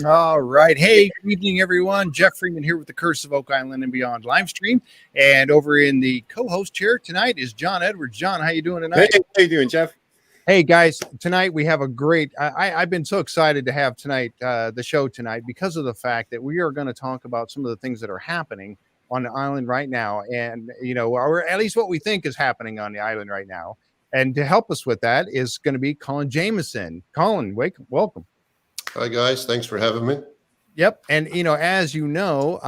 All right. Hey, good evening, everyone. Jeff Freeman here with the Curse of Oak Island and Beyond live stream. And over in the co-host chair tonight is John Edwards. John, how you doing tonight? Hey, how you doing, Jeff? Hey, guys. Tonight we have a great. I've been so excited to have tonight the show tonight because of the fact that we are going to talk about some of the things that are happening on the island right now, and or at least what we think is happening on the island right now. And to help us with that is going to be Colin Jamieson. Colin, welcome. Hi, guys. Thanks for having me. Yep. And, as you know,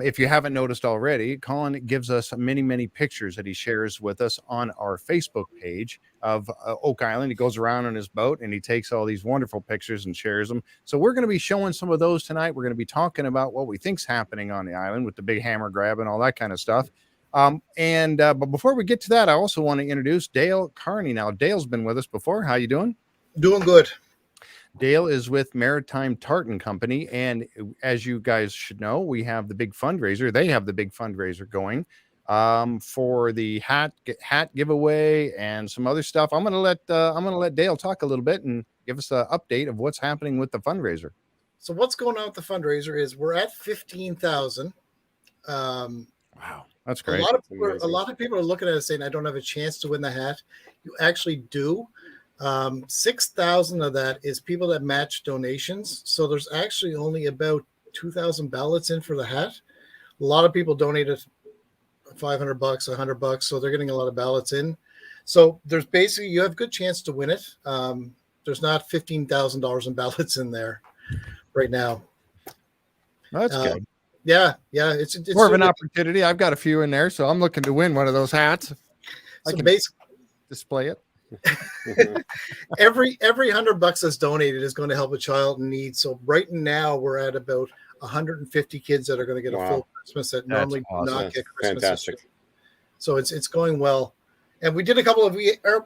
if you haven't noticed already, Colin gives us many, many pictures that he shares with us on our Facebook page of Oak Island. He goes around on his boat and he takes all these wonderful pictures and shares them. So we're going to be showing some of those tonight. We're going to be talking about what we think's happening on the island with the big hammer grab and all that kind of stuff. But before we get to that, I also want to introduce Dale Carney. Now, Dale's been with us before. How you doing? Doing good. Dale is with Maritime Tartan Company, and as you guys should know, we have the big fundraiser. They have the big fundraiser going for the hat giveaway and some other stuff. I'm gonna let Dale talk a little bit and give us an update of what's happening with the fundraiser. So what's going on with the fundraiser is we're at 15,000. Wow, that's great. A lot of people are looking at it saying, "I don't have a chance to win the hat." You actually do. 6,000 of that is people that match donations. So there's actually only about 2,000 ballots in for the hat. A lot of people donated $500, $100, so they're getting a lot of ballots in. So there's basically, you have a good chance to win it. There's not $15,000 in ballots in there right now. That's good. Yeah. It's more of an opportunity. I've got a few in there, so I'm looking to win one of those hats. I can display it. every $100 that's donated is going to help a child in need. So right now we're at about 150 kids that are going to get a full Christmas that normally do not get Christmas. Fantastic. So it's going well. And we did a couple of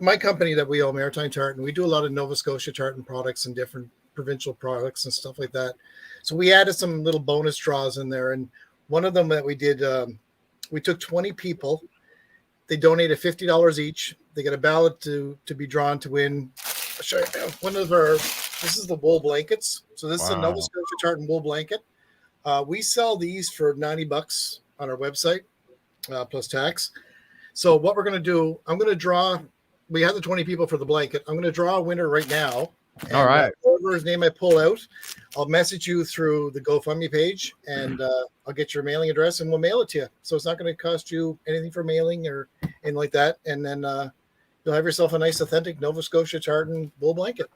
my company that we own, Maritime Tartan. We do a lot of Nova Scotia tartan products and different provincial products and stuff like that. So we added some little bonus draws in there. And one of them that we did, we took 20 people. They donated $50 each. They get a ballot to be drawn to win. I'll show you one of our. This is the wool blankets. So this is a Nova Scotia Tartan Wool Blanket. We sell these for $90 on our website plus tax. So what we're going to do, I'm going to draw. We have the 20 people for the blanket. I'm going to draw a winner right now. All right. Whoever's name I pull out, I'll message you through the GoFundMe page, and I'll get your mailing address, and we'll mail it to you. So it's not going to cost you anything for mailing or anything like that. And then you'll have yourself a nice, authentic Nova Scotia tartan wool blanket.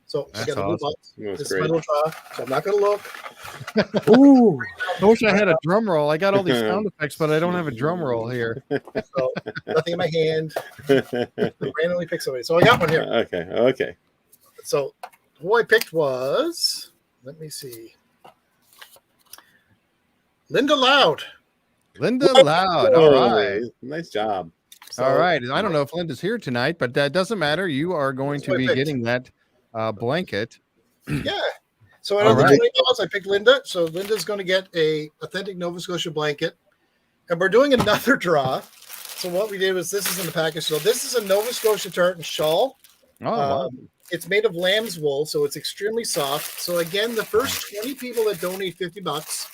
So that's I got a awesome. This is my little draw, so I'm not going to look. Ooh, I wish I had a drum roll. I got all these sound effects, but I don't have a drum roll here. So nothing in my hand. Randomly pick somebody. So I got one here. Okay. So who I picked was, let me see, Linda Loud. Linda Loud. All right. Nice job. So, all right. I don't know if Linda's here tonight, but that doesn't matter. You are going to be getting that blanket. Yeah. So out of the $20, I picked Linda. So Linda's going to get a authentic Nova Scotia blanket. And we're doing another draw. So what we did was, this is in the package. So this is a Nova Scotia tartan shawl. Oh, wow. It's made of lamb's wool, so it's extremely soft. So again, the first 20 people that donate $50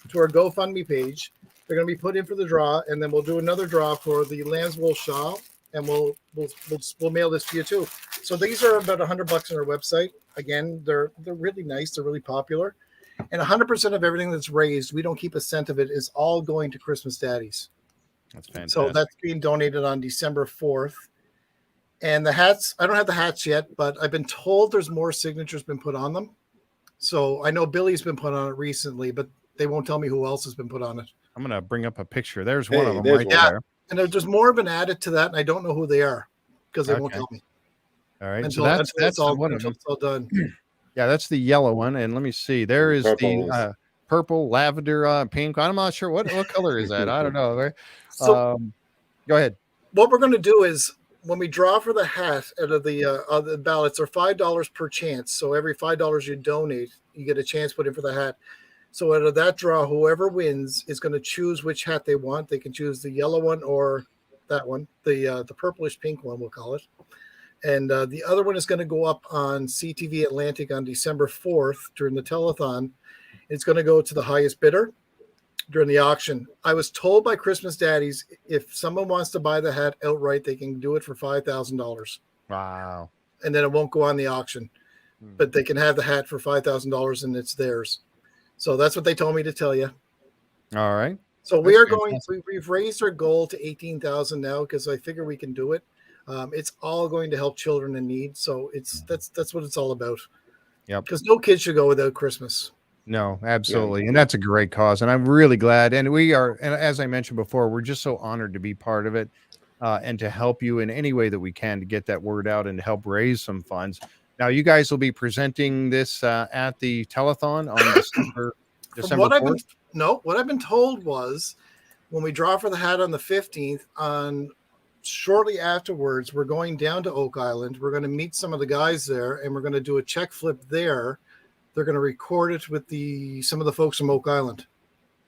to our GoFundMe page, they're going to be put in for the draw, and then we'll do another draw for the lamb's wool shawl, and we'll mail this to you too. So these are about $100 on our website. Again, they're really nice. They're really popular, and 100% of everything that's raised, we don't keep a cent of it, is all going to Christmas Daddies. That's fantastic. So that's being donated on December 4th. And the hats, I don't have the hats yet, but I've been told there's more signatures been put on them. So I know Billy's been put on it recently, but they won't tell me who else has been put on it. I'm going to bring up a picture. There's one of them right there. And there's more been added to that, and I don't know who they are because they won't tell me. All right. Until, so that's all, one until it's all done. Yeah, that's the yellow one. And let me see. There is the purple, lavender, pink. I'm not sure. What color is that? I don't know. Right? So, go ahead. What we're going to do is, when we draw for the hat out of the ballots, are $5 per chance. So every $5 you donate, you get a chance put in for the hat. So out of that draw, whoever wins is going to choose which hat they want. They can choose the yellow one or that one, the purplish pink one, we'll call it. And the other one is going to go up on CTV Atlantic on December 4th during the telethon. It's going to go to the highest bidder during the auction. I was told by Christmas Daddies, if someone wants to buy the hat outright, they can do it for $5,000. Wow. And then it won't go on the auction. But they can have the hat for $5,000 and it's theirs. So that's what they told me to tell you. All right. So we are going. We've raised our goal to 18,000 now because I figure we can do it. It's all going to help children in need. So that's what it's all about. Yep. Because no kid should go without Christmas. No, absolutely. And that's a great cause. And I'm really glad. And we are, and as I mentioned before, we're just so honored to be part of it and to help you in any way that we can to get that word out and to help raise some funds. Now, you guys will be presenting this at the telethon on December 4th. What I've been told was when we draw for the hat on the 15th, shortly afterwards, we're going down to Oak Island. We're going to meet some of the guys there, and we're going to do a check flip there. They're going to record it with some of the folks from Oak Island.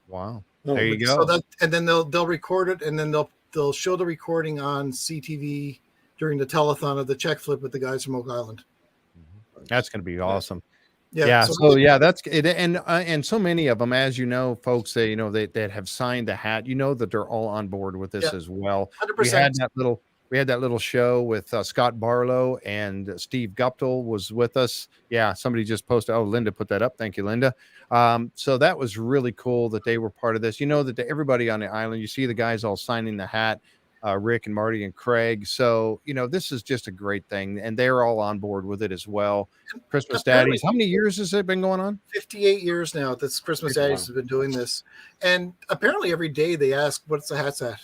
Wow. There you go. So and then they'll record it, and then they'll show the recording on CTV during the telethon of the check flip with the guys from Oak Island. That's going to be awesome. Yeah. That's it. And so many of them, as you know, folks, that have signed the hat, that they're all on board with this as well. 100%. We had that little show with Scott Barlow and Steve Guptill was with us. Yeah. Somebody just posted. Oh, Linda put that up. Thank you, Linda. So that was really cool that they were part of this. That everybody on the island, you see the guys all signing the hat. Rick and Marty and Craig. So, this is just a great thing. And they're all on board with it as well. Christmas Daddies. How many years has it been going on? 58 years now. This Christmas Daddies has been doing this. And apparently every day they ask, what's the hats at?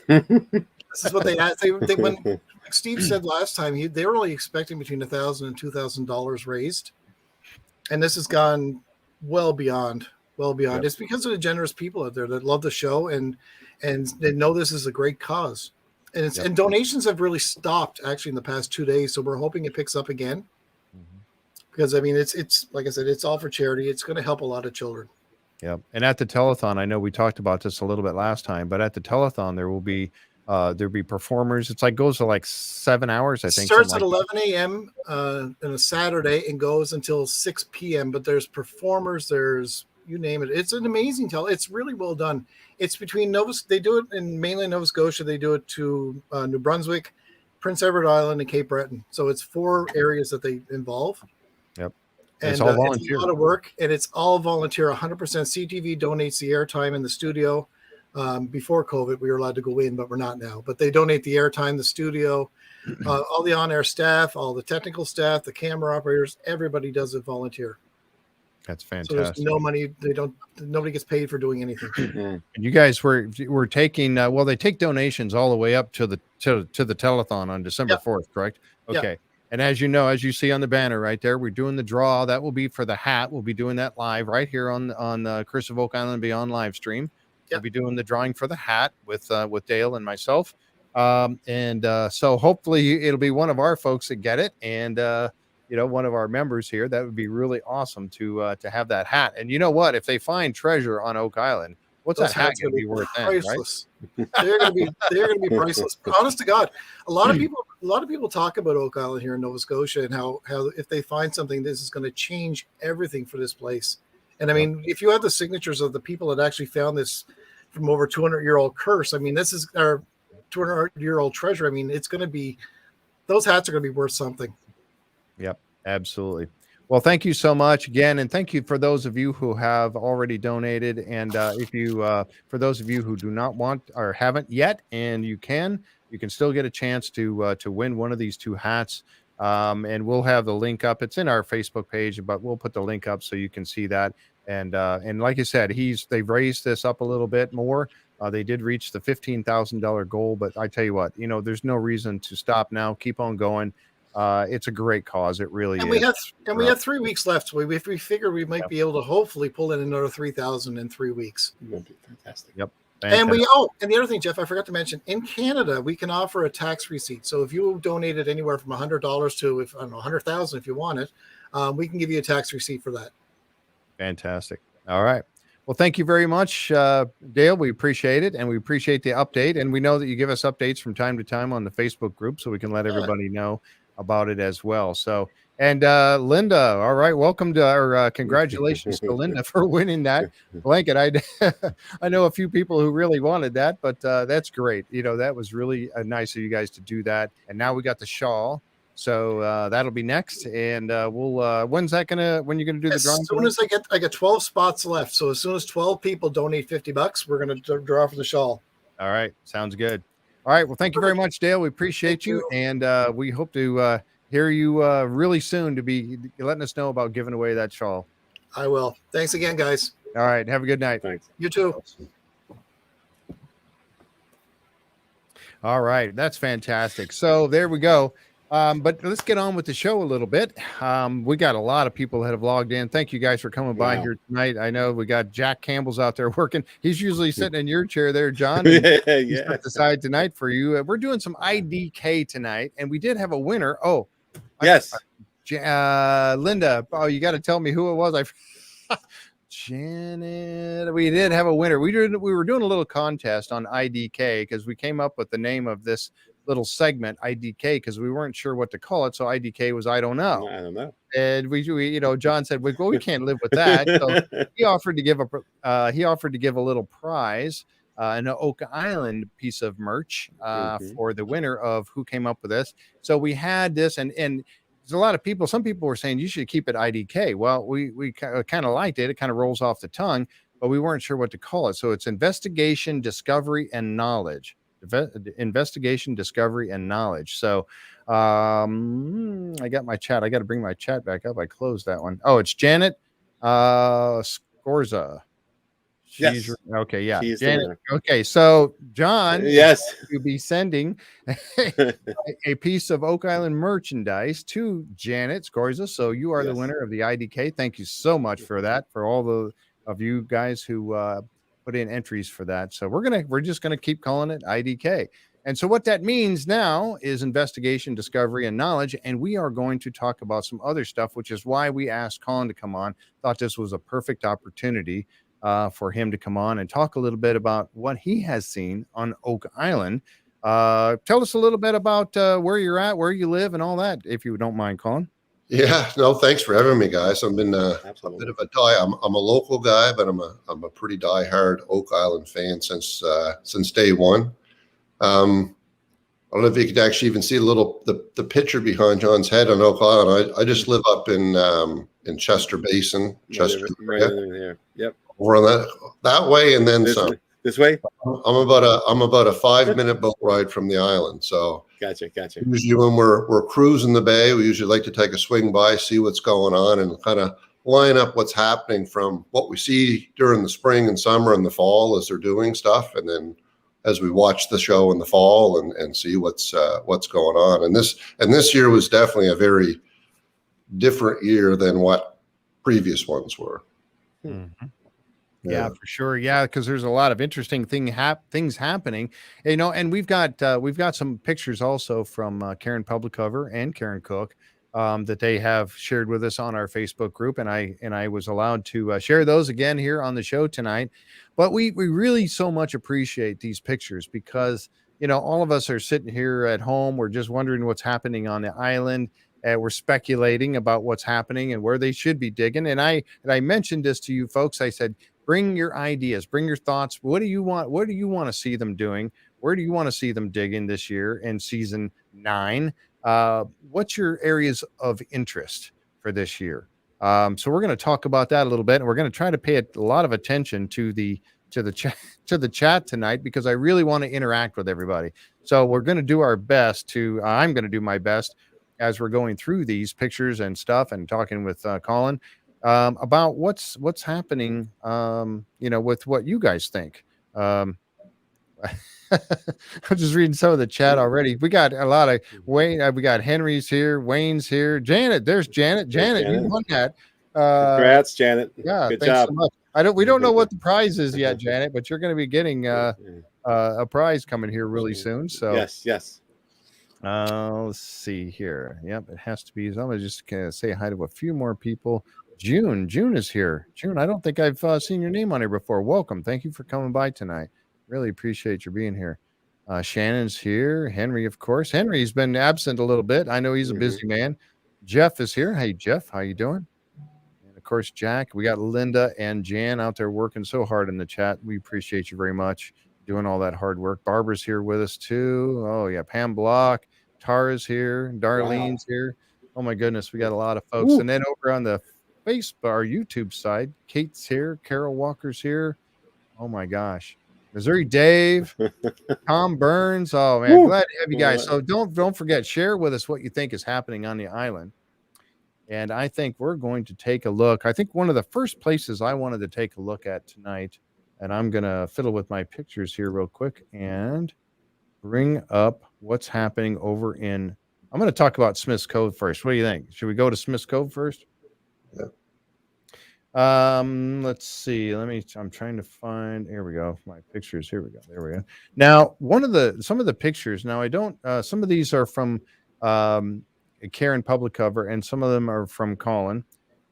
This is what they ask. When like Steve said last time, they were only expecting between $1,000 and $2,000 raised. And this has gone well beyond. Yep. It's because of the generous people out there that love the show and they know this is a great cause. And and donations have really stopped actually in the past 2 days. So we're hoping it picks up again. Because it's like I said, it's all for charity. It's going to help a lot of children. Yeah. And at the telethon, I know we talked about this a little bit last time, but at the telethon, there'll be performers. It's goes to 7 hours, I think. Starts at 11 a.m. On a Saturday and goes until 6 p.m. But there's performers, there's you name it. It's an amazing It's really well done. It's between they do it in mainland Nova Scotia. They do it to New Brunswick, Prince Edward Island, and Cape Breton. So it's 4 areas that they involve. Yep. And it's all volunteer. It's a lot of work, and it's all volunteer. 100% CTV donates the airtime in the studio. Before COVID, we were allowed to go in, but we're not now. But they donate the airtime, the studio, all the on-air staff, all the technical staff, the camera operators. Everybody does it volunteer. That's fantastic. So there's no money. Nobody gets paid for doing anything. And you guys were taking. They take donations all the way up to the telethon on December 4th, correct? Okay. Yep. And as you see on the banner right there, we're doing the draw. That will be for the hat. We'll be doing that live right here on Chris of Oak Island Beyond live stream. Yep. We'll be doing the drawing for the hat with Dale and myself. So hopefully it'll be one of our folks that get it. And one of our members here, that would be really awesome to have that hat. And you know what? If they find treasure on Oak Island, what's that hat going to be worth then, right? They're going to be priceless. Honest to God, a lot of people talk about Oak Island here in Nova Scotia and how if they find something, this is going to change everything for this place. And if you have the signatures of the people that actually found this from over 200-year-old curse, this is our 200-year-old treasure. It's going to be, those hats are going to be worth something. Yep, absolutely. Well, thank you so much again. And thank you for those of you who have already donated. And for those of you who do not want or haven't yet, and you can still get a chance to win one of these 2 hats. And we'll have the link up. It's in our Facebook page, but we'll put the link up so you can see that. And like I said, they've raised this up a little bit more. They did reach the $15,000 goal, but I tell you what, there's no reason to stop now. Keep on going. It's a great cause. It really is. We have 3 weeks left. So if we figure we might be able to hopefully pull in another 3,000 in 3 weeks. That'd be fantastic. Yep. And and the other thing, Jeff, I forgot to mention, in Canada, we can offer a tax receipt. So if you donated anywhere from $100 to, $100,000, if you want it, we can give you a tax receipt for that. Fantastic. All right. Well, thank you very much, Dale. We appreciate it, and we appreciate the update. And we know that you give us updates from time to time on the Facebook group, so we can let everybody know about it as well. So, and Linda, all right, welcome to our congratulations to Linda for winning that blanket. I know a few people who really wanted that, but that's great. That was really nice of you guys to do that. And now we got the shawl. So that'll be next, and we'll. When you're gonna do the drawing? As soon as I get 12 spots left. So as soon as 12 people donate $50, we're gonna draw for the shawl. All right, sounds good. All right, well, thank you very much, Dale. We appreciate you, and we hope to hear you really soon to be letting us know about giving away that shawl. I will. Thanks again, guys. All right, have a good night. Thanks. You too. All right, that's fantastic. So there we go. But let's get on with the show a little bit. We got a lot of people that have logged in. Thank you guys for coming by here tonight. I know we got Jack Campbell's out there working. He's usually sitting in your chair there, John. He's put aside tonight for you. We're doing some IDK tonight, and we did have a winner. Oh, yes. Linda. Oh, you got to tell me who it was. Janet. We did have a winner. We were doing a little contest on IDK because we came up with the name of this little segment IDK because we weren't sure what to call it. So IDK was I don't know. And we John said, well, we can't live with that. So he offered to give a little prize, an Oak Island piece of merch for the winner of who came up with this. So we had this, and there's a lot of people. Some people were saying you should keep it IDK. Well, we kind of liked it. It kind of rolls off the tongue, but we weren't sure what to call it. So it's investigation, discovery, and knowledge. Investigation, discovery, and knowledge. So I got my chat. I got to bring my chat back up. I closed that one. Oh, it's Janet Scorza. Yes. Okay. Yeah. Janet. Okay. So John, yes, you'll be sending a piece of Oak Island merchandise to Janet Scorza. So you are the winner of the IDK. Thank you so much for that. For all of you guys who put in entries for that. So we're just gonna keep calling it IDK. And so what that means now is investigation, discovery, and knowledge. And we are going to talk about some other stuff, which is why we asked Colin to come on. Thought this was a perfect opportunity for him to come on and talk a little bit about what he has seen on Oak Island. Tell us a little bit about where you're at, where you live, and all that, if you don't mind, Colin. Yeah, no, thanks for having me, guys. I've been a bit of a I'm a local guy, but I'm a pretty diehard Oak Island fan since day one. I don't know if you could actually even see the picture behind John's head on Oak Island. I just live up in Chester Basin, Chester. Right there. Yep. Over on that way, and then some. This way. I'm about a 5-minute boat ride from the island. So gotcha. Usually when we're cruising the bay, we usually like to take a swing by, see what's going on, and kind of line up what's happening from what we see during the spring and summer and the fall as they're doing stuff, and then as we watch the show in the fall and see what's going on. And this year was definitely a very different year than what previous ones were. Mm-hmm. Yeah, for sure. Yeah, because there's a lot of interesting things happening, and we've got some pictures also from Karen Publicover and Karen Cook that they have shared with us on our Facebook group, and I was allowed to share those again here on the show tonight. But we really so much appreciate these pictures because all of us are sitting here at home. We're just wondering what's happening on the island. We're speculating about what's happening and where they should be digging. And I mentioned this to you folks. I said, bring your ideas, bring your thoughts. What do you want? What do you want to see them doing? Where do you want to see them digging this year in season 9? What's your areas of interest for this year? So we're going to talk about that a little bit, and we're going to try to pay a lot of attention to the chat tonight because I really want to interact with everybody. So we're going to do our best I'm going to do my best as we're going through these pictures and stuff and talking with Colin about what's happening, with what you guys think. I'm just reading some of the chat already. We got a lot of Wayne. We got Henry's here. Wayne's here. Janet. There's Janet. Janet, you won that. Congrats, Janet. Yeah, good thanks job. so much. We don't know what the prize is yet, Janet, but you're going to be getting a prize coming here really soon. So yes. Let's see here. Yep, it has to be. I'm going to just say hi to a few more people. June is here. June, I don't think I've seen your name on here before. Welcome. Thank you for coming by tonight. Really appreciate you being here. Shannon's here. Henry, of course. Henry's been absent a little bit. I know he's a busy man. Jeff is here. Hey, Jeff, how you doing? And of course, Jack. We got Linda and Jan out there working so hard in the chat. We appreciate you very much doing all that hard work. Barbara's here with us too. Oh yeah, Pam Block. Tara's here. Darlene's here. Oh my goodness, we got a lot of folks. And then over on the Facebook, our YouTube side, Kate's here. Carol Walker's here. Oh my gosh. Missouri Dave, Tom Burns. Oh man, glad to have you guys. So don't forget, share with us what you think is happening on the island. And I think we're going to take a look. I think one of the first places I wanted to take a look at tonight, and I'm gonna fiddle with my pictures here real quick and bring up what's happening over in. I'm going to talk about Smith's Cove first. What do you think? Should we go to Smith's Cove first? Yeah. Let's see. I'm trying to find. Here we go. My pictures. Here we go. There we go. Now, some of the pictures. Now, I don't. Some of these are from Karen Publicover, and some of them are from Colin.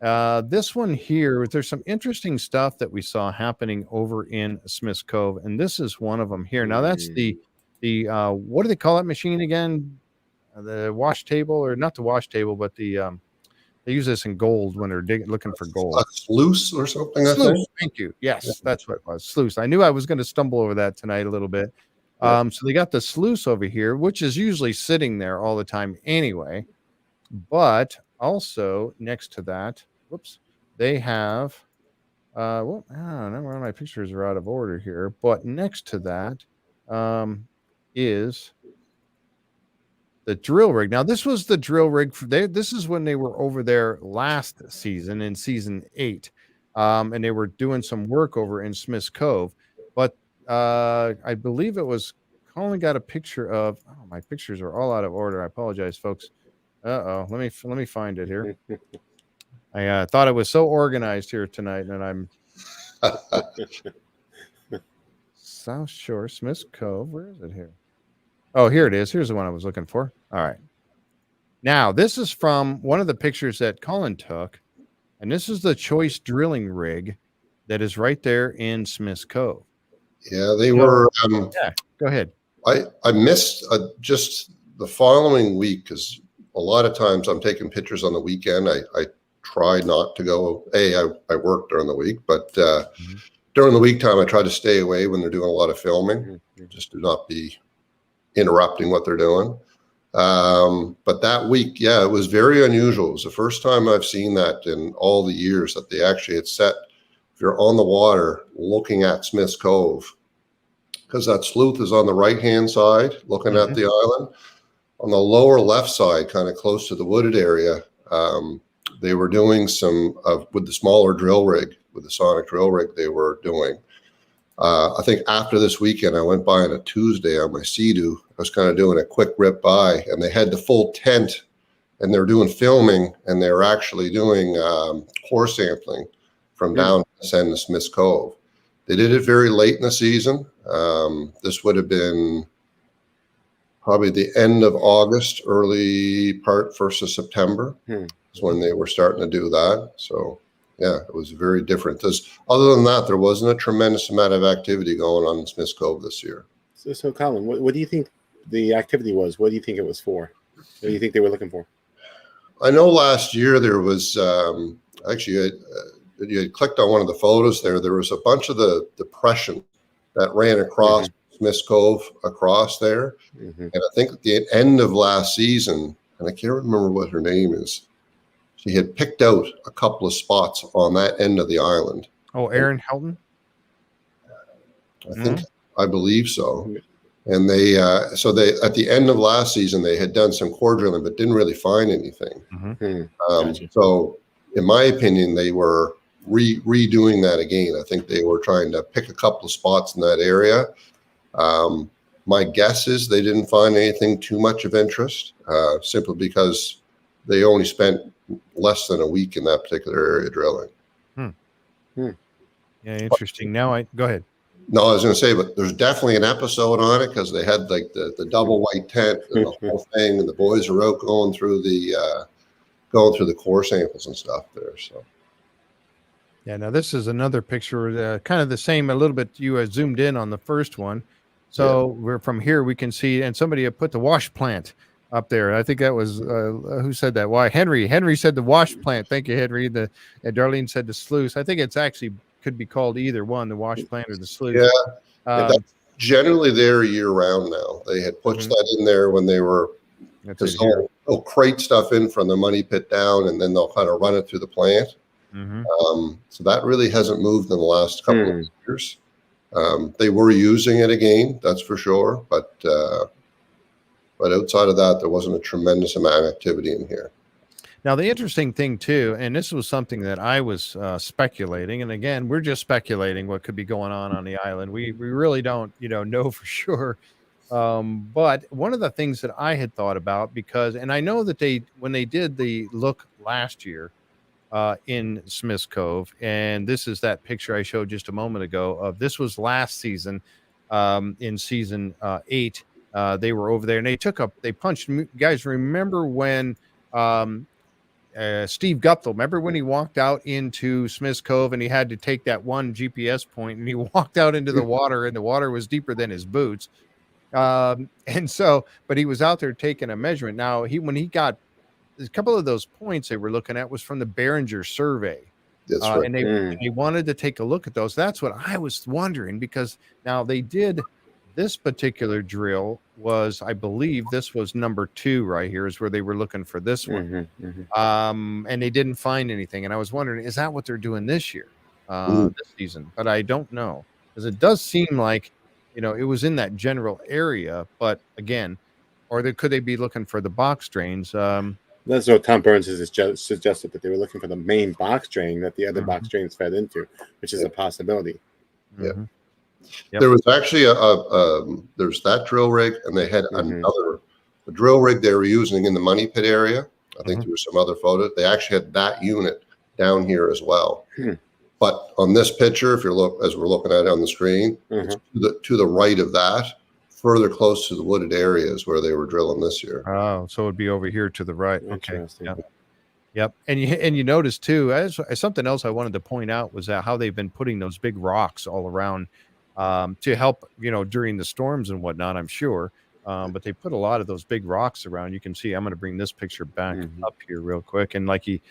This one here, there's some interesting stuff that we saw happening over in Smith's Cove, and this is one of them here. Now, that's the what do they call that machine again? The wash table, or not the wash table, but the they use this in gold when they're looking for gold. A sluice or something. Sluice. Thank you. Yes, that's what it was. Sluice. I knew I was going to stumble over that tonight a little bit. So they got the sluice over here, which is usually sitting there all the time anyway. But also next to that, whoops, they have. Well, I don't know where my pictures are out of order here, but next to that is the drill rig. Now, this was the drill rig. This is when they were over there last season in season 8, and they were doing some work over in Smith's Cove. But I believe it was Colin got a picture of. Oh, my pictures are all out of order. I apologize, folks. Let me find it here. I thought it was so organized here tonight, and I'm South Shore, Smith's Cove. Where is it here? Oh, here it is. Here's the one I was looking for. All right. Now, this is from one of the pictures that Colin took, and this is the choice drilling rig that is right there in Smith's Cove. Yeah, they were. Yeah, go ahead. I missed just the following week because a lot of times I'm taking pictures on the weekend. I try not to go. I work during the week, but during the week time, I try to stay away when they're doing a lot of filming, just to not be interrupting what they're doing. But that week, yeah, it was very unusual. It was the first time I've seen that in all the years that they actually had set, if you're on the water looking at Smith's Cove, because that slough is on the right-hand side, looking at the island. On the lower left side, kind of close to the wooded area, they were doing some with the smaller drill rig, with the sonic drill rig they were doing. I think after this weekend, I went by on a Tuesday on my Sea-Doo. I was kind of doing a quick rip by, and they had the full tent, and they were doing filming, and they were actually doing core sampling from down this end of Smith's Cove. They did it very late in the season. This would have been probably the end of August, early part, 1st of September is when they were starting to do that. So, yeah, it was very different. Other than that, there wasn't a tremendous amount of activity going on in Smith's Cove this year. So Colin, what do you think the activity was? What do you think it was for? What do you think they were looking for? I know last year there was actually you had clicked on one of the photos there. There was a bunch of the depression that ran across Smith's Cove across there. And I think at the end of last season, and I can't remember what her name is, she had picked out a couple of spots on that end of the island. Oh, Erin Helton? I believe so. And they at the end of last season, they had done some core drilling, but didn't really find anything. So in my opinion, they were redoing that again. I think they were trying to pick a couple of spots in that area. My guess is they didn't find anything too much of interest, simply because they only spent less than a week in that particular area drilling. Yeah, interesting. Now go ahead. No, I was going to say, but there's definitely an episode on it because they had like the double white tent and the whole thing, and the boys are out going through the core samples and stuff there. So Yeah, now this is another picture, kind of the same, a little bit. You zoomed in on the first one. So we're from here, we can see, and somebody had put the wash plant up there. I think that was, who said that? Why? Henry said the wash plant. Thank you, Henry. And Darlene said the sluice. I think it's actually could be called either one, the wash plant or the sluice. Yeah. That's generally there year round now. They had pushed that in there when they were, they'll crate stuff in from the money pit down, and then they'll kind of run it through the plant. So that really hasn't moved in the last couple of years. They were using it again, that's for sure. But outside of that, there wasn't a tremendous amount of activity in here. Now, the interesting thing too, and this was something that I was speculating, and again, we're just speculating what could be going on the island. We really don't, know for sure. But one of the things that I had thought about, and I know that when they did the look last year in Smith's Cove, and this is that picture I showed just a moment ago of, this was last season, in season 8. They were over there and they punched. You guys remember when Steve Guptill, remember when he walked out into Smith's Cove and he had to take that one GPS point and he walked out into the water and the water was deeper than his boots. But he was out there taking a measurement. Now when he got a couple of those points they were looking at was from the Behringer survey. That's right. And they wanted to take a look at those. That's what I was wondering, because now they did this particular drill was, I believe this was number 2 right here is where they were looking for this one. And they didn't find anything. And I was wondering, is that what they're doing this year, this season? But I don't know, because it does seem like, it was in that general area, but again, could they be looking for the box drains? That's what Tom Burns has suggested, that they were looking for the main box drain that the other box drains fed into, which is a possibility. Yep. There was actually there's that drill rig, and they had another drill rig they were using in the money pit area. I think there were some other photos. They actually had that unit down here as well. But on this picture, as we're looking at it on the screen, it's to the right of that, further close to the wooded areas where they were drilling this year. Oh, so it'd be over here to the right. Okay. Yep. And you notice too, as something else I wanted to point out was how they've been putting those big rocks all around to help, during the storms and whatnot, I'm sure. But they put a lot of those big rocks around. You can see, I'm going to bring this picture back up here real quick. And like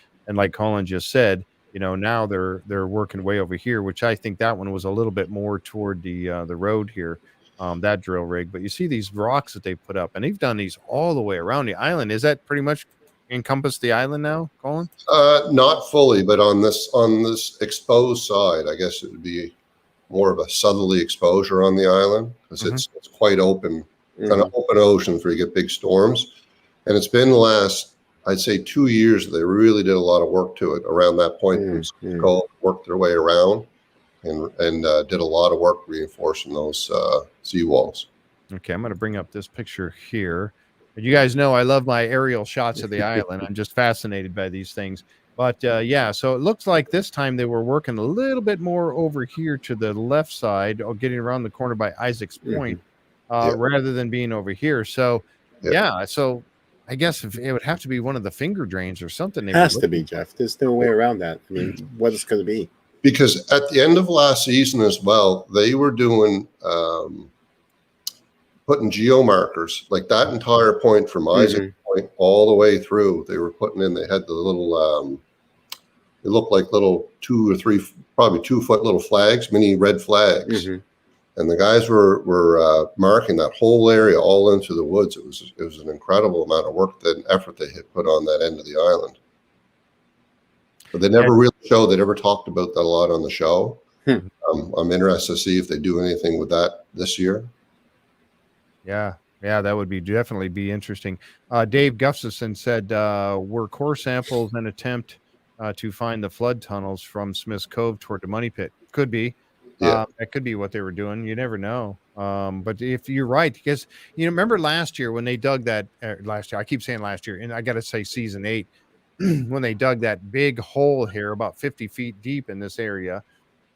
Colin just said, now they're working way over here, which I think that one was a little bit more toward the road here, that drill rig. But you see these rocks that they put up, and they've done these all the way around the island. Is that pretty much encompass the island now, Colin? Not fully, but on this exposed side, I guess it would be more of a southerly exposure on the island, because it's quite open, kind of open oceans where you get big storms. And it's been the last, I'd say, 2 years that they really did a lot of work to it around that point. Worked their way around and did a lot of work reinforcing those seawalls. Okay, I'm going to bring up this picture here. You guys know I love my aerial shots of the island. I'm just fascinated by these things. But so it looks like this time they were working a little bit more over here to the left side, or getting around the corner by Isaac's Point, rather than being over here. So, so I guess it would have to be one of the finger drains or something. It has to be, Jeff. There's no way around that. I mean, what is going to be? Because at the end of last season as well, they were doing putting geo markers, like that entire point from Isaac Point all the way through. They were putting in. They had the little. They looked like little 2 or 3, probably 2 foot little flags, mini red flags, and the guys were marking that whole area all into the woods. It was an incredible amount of work and effort they had put on that end of the island. But they never really showed. They never talked about that a lot on the show. I'm interested to see if they do anything with that this year. Yeah, that would definitely be interesting. Dave Gustafson said, were core samples an attempt to find the flood tunnels from Smith's Cove toward the money pit? Could be. That could be what they were doing. You never know. But if you're right, because remember last year when they dug that last year, I keep saying last year, and I got to say season 8, when they dug that big hole here about 50 feet deep in this area,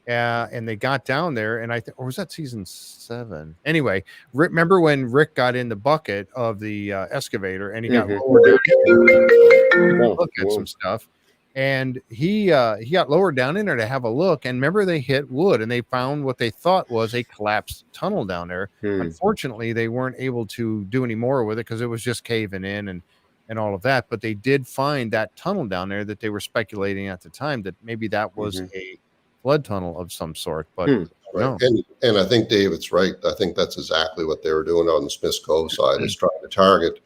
and they got down there, and or was that season 7? Anyway, remember when Rick got in the bucket of the excavator and he got lowered down to look at some stuff. and he got lowered down in there to have a look. And remember, they hit wood and they found what they thought was a collapsed tunnel down there. Unfortunately, they weren't able to do any more with it because it was just caving in and all of that. But they did find that tunnel down there that they were speculating at the time that maybe that was a flood tunnel of some sort. But right. And I think David's right. I think that's exactly what they were doing on the Smiths Cove side, is trying to target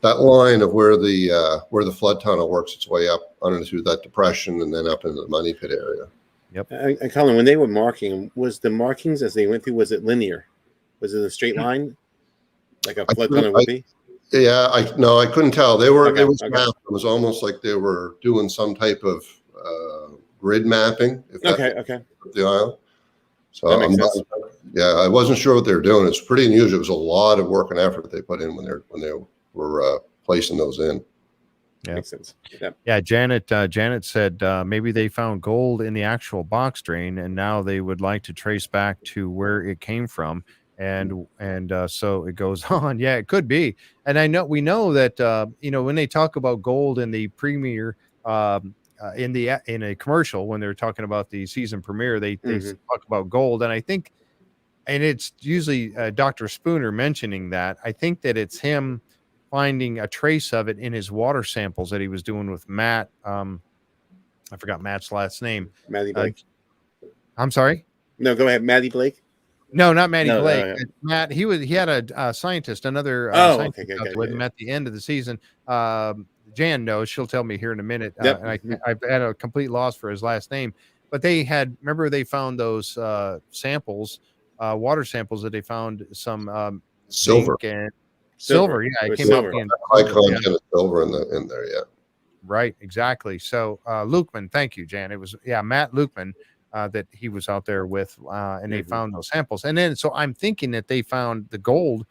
that line of where the flood tunnel works its way up through that depression and then up into the Money Pit area. Yep. And Colin, when they were marking, was the markings as they went through, was it linear? Was it a straight line, like a flood tunnel would be? Yeah, I couldn't tell. It was almost like they were doing some type of grid mapping. The island. So I wasn't sure what they were doing. It's pretty unusual. It was a lot of work and effort they put in when they were placing those in. Yeah, makes sense. Yep. Yeah, Janet said maybe they found gold in the actual box drain, and now they would like to trace back to where it came from, and so it goes on. Yeah, it could be. And we know that when they talk about gold in the premiere, in a commercial, when they're talking about the season premiere, they talk about gold, and I think, and it's usually Dr. Spooner mentioning that. I think that it's him finding a trace of it in his water samples that he was doing with Matt. I forgot Matt's last name. Matty Blake. I'm sorry. No, go ahead, Matty Blake. No, not Matty Blake. No. Matt. He had a scientist, another scientist with him at the end of the season. Jan knows. She'll tell me here in a minute. Yep. And I've had a complete loss for his last name. But they found those samples, water samples that they found some silver and silver. Yeah, it came out high content of silver in there. Yeah, right, exactly. So Lukeman, thank you, Jan. It was Matt Lukeman that he was out there with, and they found those samples. And then so I'm thinking that they found the gold.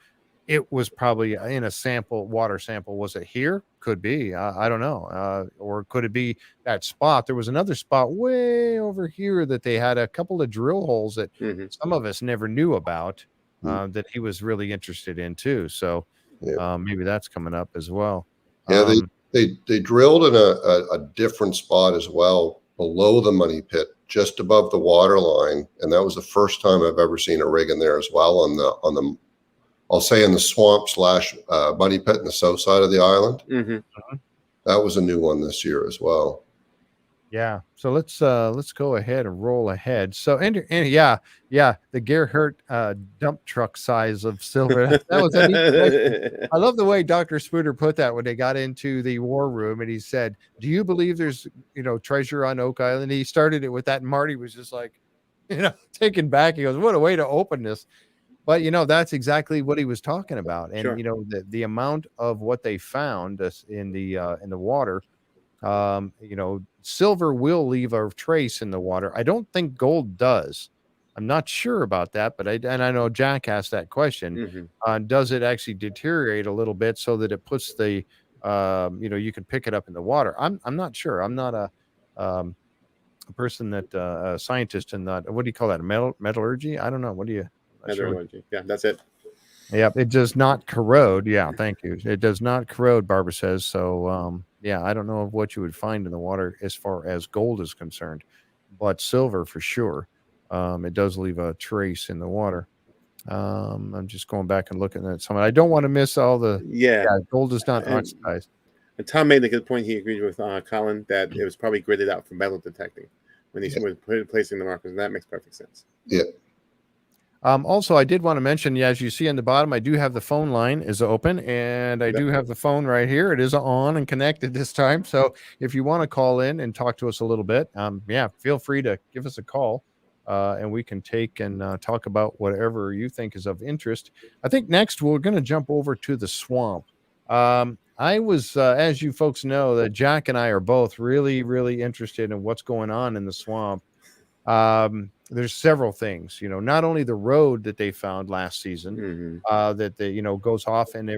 It was probably in a water sample. Was it here? Could be. I don't know. Or could it be that spot? There was another spot way over here that they had a couple of drill holes that some of us never knew about, that he was really interested in too. So maybe that's coming up as well. Yeah, they drilled in a different spot as well, below the Money Pit, just above the water line, and that was the first time I've ever seen a rig in there as well on the I'll say in the swamp / Money Pit in the south side of the island. That was a new one this year as well. Yeah. So let's go ahead and roll ahead. So and the Gerhardt dump truck size of silver. That was a neat. I love the way Dr. Spooner put that when they got into the war room, and he said, "Do you believe there's treasure on Oak Island?" He started it with that, and Marty was just like, taken back. He goes, "What a way to open this." But that's exactly what he was talking about, and the amount of what they found in the water, silver will leave a trace in the water. I don't think gold does. I'm not sure about that, but I know Jack asked that question. Does it actually deteriorate a little bit so that it puts the you can pick it up in the water? I'm not sure. I'm not a person that a scientist in that. What do you call that? Metallurgy? I don't know. What do you? Metallurgy. Yeah, that's it. Yep, it does not corrode. Yeah, thank you. It does not corrode, Barbara says. So, I don't know what you would find in the water as far as gold is concerned, but silver for sure. It does leave a trace in the water. I'm just going back and looking at some. I don't want to miss all the. Yeah, gold is not oxidized. And Tom made a good point. He agreed with Colin that it was probably gridded out for metal detecting when he was placing the markers, and that makes perfect sense. Yeah. Also, I did want to mention, as you see on the bottom, I do have the phone line is open, and I do have the phone right here. It is on and connected this time. So if you want to call in and talk to us a little bit, feel free to give us a call, and we can take and talk about whatever you think is of interest. I think next we're going to jump over to the swamp. I was, as you folks know, that Jack and I are both really, really interested in what's going on in the swamp. There's several things, not only the road that they found last season, that goes off, and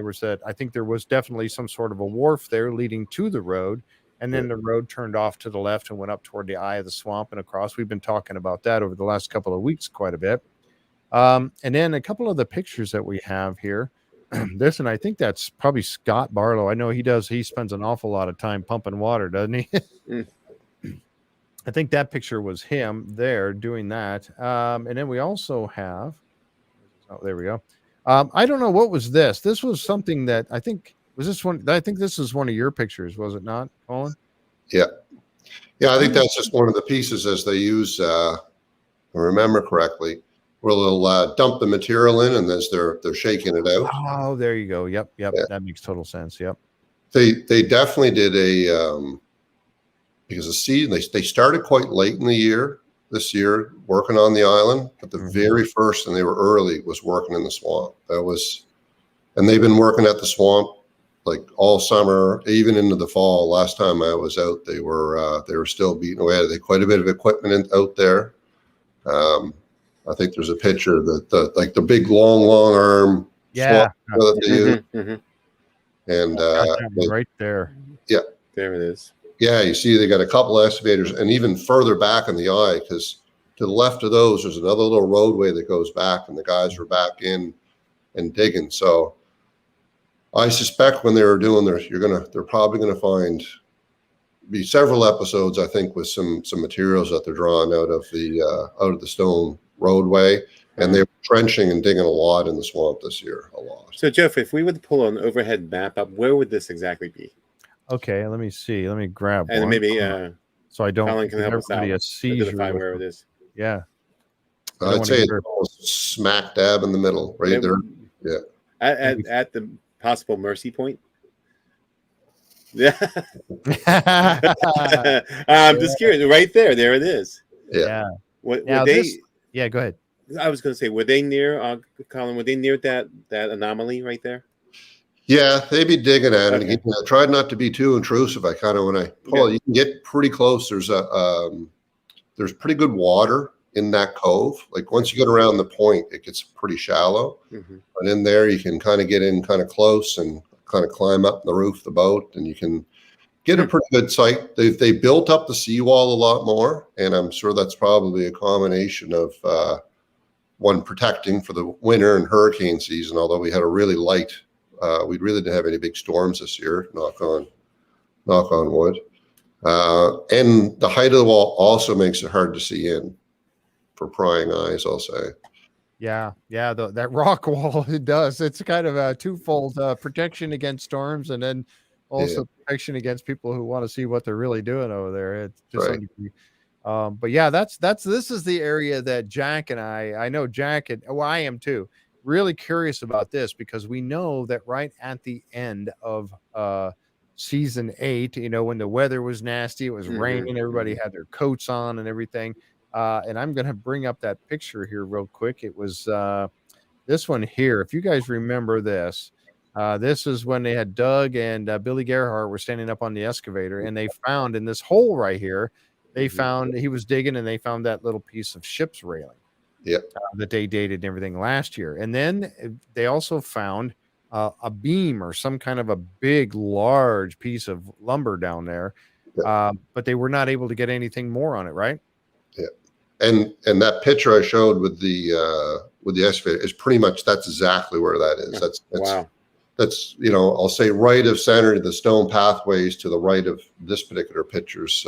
I think there was definitely some sort of a wharf there leading to the road, and then the road turned off to the left and went up toward the eye of the swamp and across. We've been talking about that over the last couple of weeks quite a bit. And then a couple of the pictures that we have here. this, and I think that's probably Scott Barlow. I know he spends an awful lot of time pumping water, doesn't he? Mm. I think that picture was him there doing that. And then we also have, oh, there we go. I don't know what was this. This was something that I think was this one. I think this is one of your pictures, was it not, Colin? Yeah. Yeah, I think that's just one of the pieces as they use, if I remember correctly, where they'll dump the material in, and as they're shaking it out. Oh, there you go. Yep. Yeah. That makes total sense. Yep. They definitely did because the season they started quite late in the year this year working on the island, but the very first, and they were early, was working in the swamp. And they've been working at the swamp like all summer, even into the fall. Last time I was out, they were still beating away at it. They had quite a bit of equipment out there. I think there's a picture that the big long arm swamp that they use. And right there. Yeah, there it is. Yeah, you see they got a couple of excavators, and even further back in the eye, because to the left of those, there's another little roadway that goes back, and the guys were back in and digging. So I suspect when they were doing they're probably gonna be several episodes, I think, with some materials that they're drawing out of the stone roadway, and they were trenching and digging a lot in the swamp this year, a lot. So Jeff, if we were to pull an overhead map up, where would this exactly be? Okay, let me see. Let me grab and one. Maybe so I don't Colin can help us out. a seizure Identify where it is. Yeah, I'd say it's almost smack dab in the middle, right there. Yeah, at the possible mercy point. Yeah, I'm just curious. Right there it is. Yeah. Yeah, go ahead. I was going to say, were they near Colin? Were they near that anomaly right there? Yeah, they'd be digging at it. Again, I tried not to be too intrusive. I kind of, when I pull it, you can get pretty close. There's pretty good water in that cove. Like once you get around the point, it gets pretty shallow. But in there, you can kind of get in kind of close and kind of climb up the roof of the boat, and you can get a pretty good sight. They built up the seawall a lot more, and I'm sure that's probably a combination of one, protecting for the winter and hurricane season. Although we had a really light. We really didn't have any big storms this year, knock on wood. And the height of the wall also makes it hard to see in for prying eyes, I'll say. Yeah. That rock wall, it does. It's kind of a twofold protection against storms, and then also protection against people who want to see what they're really doing over there. It's just but yeah, this is the area that Jack and I know Jack and I am too. Really curious about this, because we know that right at the end of season 8, when the weather was nasty, it was raining, everybody had their coats on and everything. And I'm going to bring up that picture here real quick. It was this one here. If you guys remember this, this is when they had Doug and Billy Gerhardt were standing up on the excavator, and they found in this hole right here, he was digging, and they found that little piece of ship's railing. That they dated and everything last year. And then they also found a beam or some kind of a big, large piece of lumber down there. But they were not able to get anything more on it, right? Yeah. And that picture I showed with the excavator is pretty much, that's exactly where that is. That's wow. That's, I'll say right of center, the stone pathways to the right of this particular picture's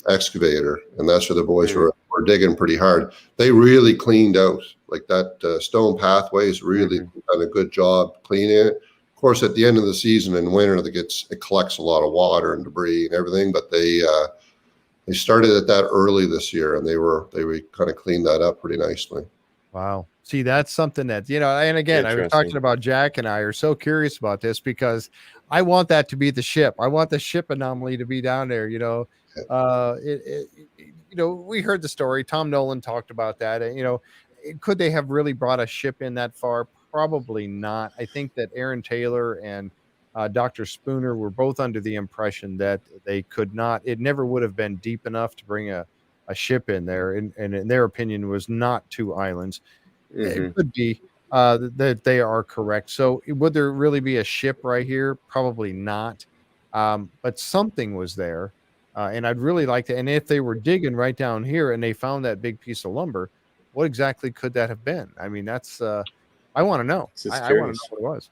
excavator, and that's where the boys were digging pretty hard. They really cleaned out like that stone pathways, really done a good job cleaning it. Of course, at the end of the season in winter, it collects a lot of water and debris and everything, but they started at that early this year, and they kind of cleaned that up pretty nicely. Wow. See, that's something that, and again, I was talking about Jack and I are so curious about this, because I want that to be the ship. I want the ship anomaly to be down there, we heard the story. Tom Nolan talked about that. Could they have really brought a ship in that far? Probably not. I think that Aaron Taylor and Dr. Spooner were both under the impression that they could not. It never would have been deep enough to bring a ship in there, and in their opinion was not 2 islands. It could be that they are correct. So would there really be a ship right here? Probably not. But something was there. And I'd really like to. And if they were digging right down here and they found that big piece of lumber, what exactly could that have been? I mean, that's I want to know. Just I want to curious. know what it was.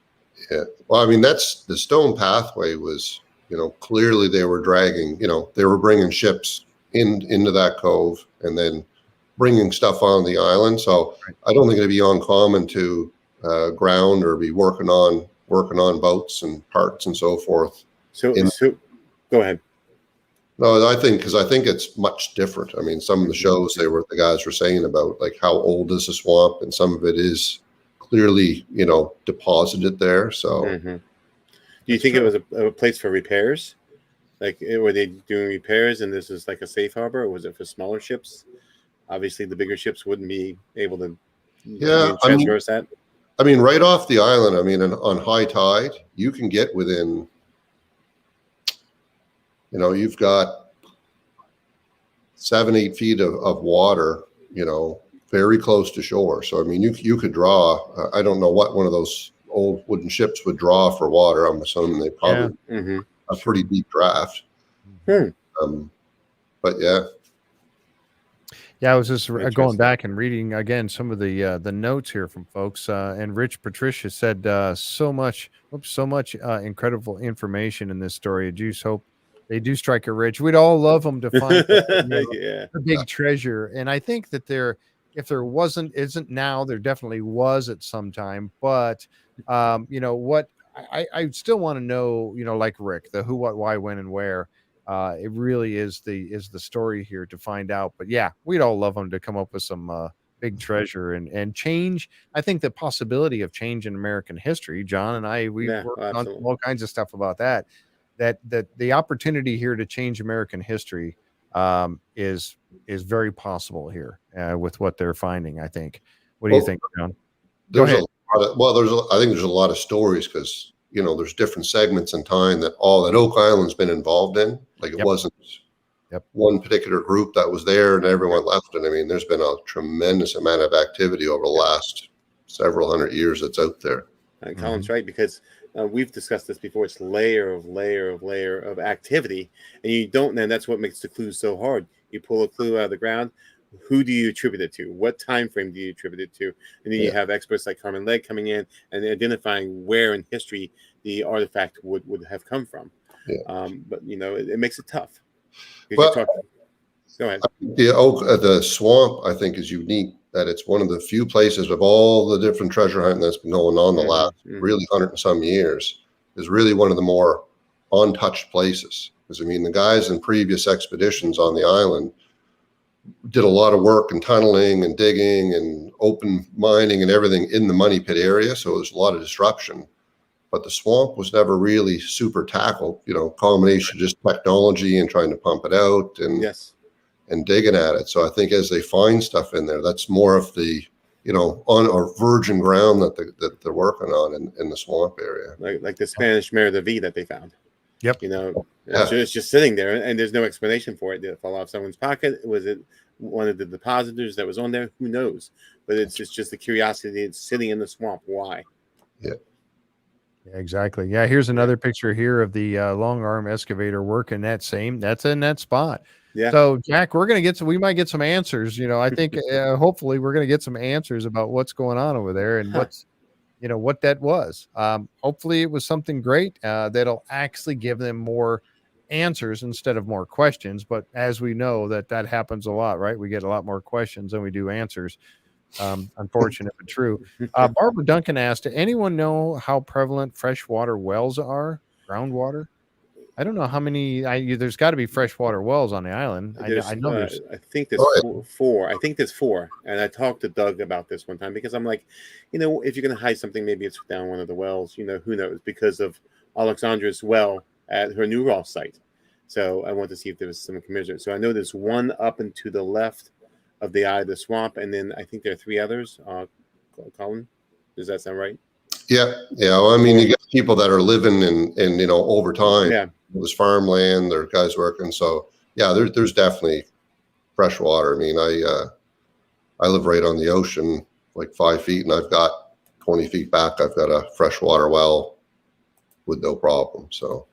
Yeah. Well, I mean, that's the stone pathway was, clearly they were dragging, they were bringing ships into that cove and then bringing stuff on the island. So Right. I don't think it'd be uncommon to ground or be working on boats and parts and so forth. So go ahead. No, I think it's much different. I mean, some of the shows the guys were saying about like how old is the swamp, and some of it is clearly, deposited there. So, Do you think it was a place for repairs? Like, were they doing repairs, and this is like a safe harbor, or was it for smaller ships? Obviously, the bigger ships wouldn't be able to. Transverse that. I mean, right off the island. I mean, on high tide, you can get within. You've got 7-8 feet of water, very close to shore. So, I mean, you could draw, I don't know what one of those old wooden ships would draw for water. I'm assuming they probably a pretty deep draft. But yeah. Yeah, I was just going back and reading again some of the notes here from folks. And Rich Patricia said so much incredible information in this story. I just hope they do strike it rich. We'd all love them to find the big treasure. And I think that if there isn't now, there definitely was at some time. But what I still want to know, like Rick, the who, what, why, when, and where. It really is the story here to find out. But yeah, we'd all love them to come up with some big treasure and change. I think the possibility of change in American history, John and I, we've worked on all kinds of stuff about that the opportunity here to change American history is very possible here with what they're finding, I think. What do you think, John? Go ahead. I think there's a lot of stories because, there's different segments in time that Oak Island's been involved in. Like it wasn't one particular group that was there and everyone left. And I mean, there's been a tremendous amount of activity over the last several hundred years that's out there. Colin's right, because we've discussed this before. It's layer of activity, and that's what makes the clues so hard. You pull a clue out of the ground. Who do you attribute it to? What time frame do you attribute it to? And then you have experts like Carmen Legg coming in and identifying where in history the artifact would have come from. But it makes it tough. Well, go ahead. The swamp, I think, is unique. That it's one of the few places of all the different treasure hunting that's been going on the last really 100 and some years, is really one of the more untouched places. Because I mean, the guys in previous expeditions on the island did a lot of work and tunneling and digging and open mining and everything in the Money Pit area. So there's a lot of disruption. But the swamp was never really super tackled, combination of just technology and trying to pump it out and digging at it. So I think as they find stuff in there, that's more of the, on or virgin ground that they're working on in the swamp area. Like the Spanish Merida V that they found. Yep. It's just sitting there and there's no explanation for it. Did it fall off someone's pocket? Was it one of the depositors that was on there? Who knows? But it's just the curiosity. It's sitting in the swamp. Why? Yeah. Yeah, exactly. Yeah. Here's another picture here of the long arm excavator working that's in that spot. Yeah. So Jack, we might get some answers. I think hopefully we're going to get some answers about what's going on over there and what that was. Hopefully it was something great that'll actually give them more answers instead of more questions. But as we know that happens a lot, right? We get a lot more questions than we do answers. Unfortunate but true. Barbara Duncan asked, anyone know how prevalent freshwater wells are? Groundwater? I don't know how many. There's got to be freshwater wells on the island. I know there's. I think there's four. I think there's 4. And I talked to Doug about this one time because I'm like, if you're going to hide something, maybe it's down one of the wells. Who knows? Because of Alexandra's well at her New Ross site. So I want to see if there was some commiserate. So I know there's one up and to the left of the eye of the swamp, and then I think there are 3 others. Colin, does that sound right? Yeah. Well, I mean, you get people that are living in over time. Yeah. It was farmland. There are guys working. So yeah, there's definitely fresh water. I mean, I live right on the ocean, like 5 feet, and I've got 20 feet back. I've got a freshwater well with no problem. So.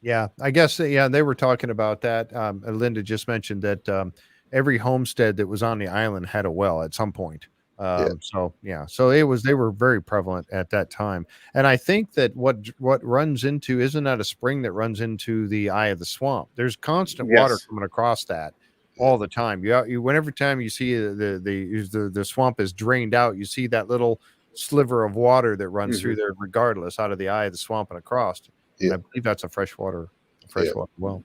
Yeah, I guess, they were talking about that. Linda just mentioned that every homestead that was on the island had a well at some point. So they were very prevalent at that time. And I think that what runs into, isn't that a spring that runs into the eye of the swamp? There's constant water coming across that all the time. Whenever time you see the swamp is drained out, you see that little sliver of water that runs through there, regardless, out of the eye of the swamp and across. Yeah. I believe that's a freshwater well.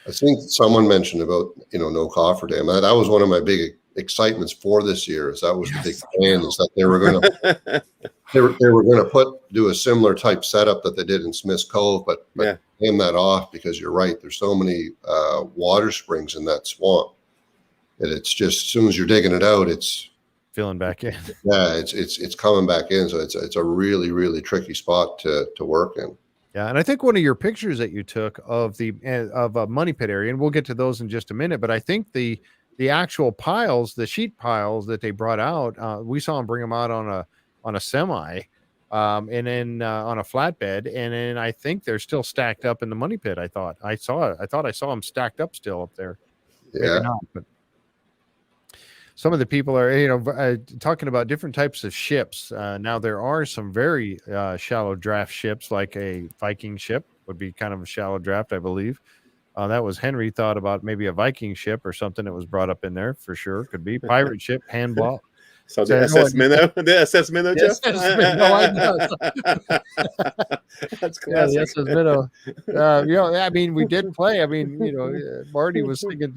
I think someone mentioned about, no cofferdam. That was one of my big excitements for this year. Is that was the big plan, is that they were going to they were going to do a similar type setup that they did in Smith's Cove, but hand that off, because you're right. There's so many water springs in that swamp that it's just, as soon as you're digging it out, it's filling back in. Yeah, it's coming back in. So it's a really, really tricky spot to work in. Yeah, and I think one of your pictures that you took of a money pit area, and we'll get to those in just a minute, but I think the actual piles, the sheet piles that they brought out, we saw them bring them out on a semi, and then on a flatbed, and then I think they're still stacked up in the money pit. I thought I saw them stacked up still up there. Yeah. Maybe not, but some of the people are, talking about different types of ships. Now there are some very shallow draft ships, like a Viking ship would be kind of a shallow draft, I believe. That was Henry thought about maybe a Viking ship or something that was brought up in there for sure. Could be pirate ship, handball. So the SS Minnow, Jeff? That's classic. Yeah, the SS Minnow. I mean, we did play. I mean, Marty was singing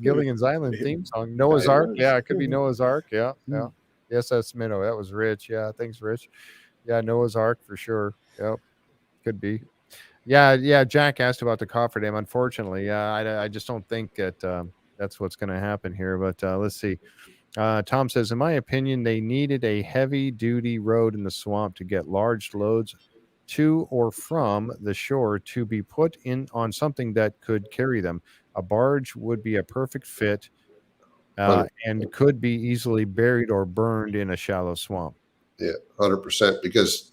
Gilligan's Island theme song. Noah's Ark. Yeah, it could be Noah's Ark. Yeah. The SS Minnow. That was Rich. Yeah, thanks, Rich. Yeah, Noah's Ark for sure. Yep, could be. Yeah. Jack asked about the cofferdam. Unfortunately, I just don't think that that's what's going to happen here. But let's see. Tom says, in my opinion, they needed a heavy-duty road in the swamp to get large loads to or from the shore to be put in on something that could carry them. A barge would be a perfect fit and could be easily buried or burned in a shallow swamp. Yeah, 100%. Because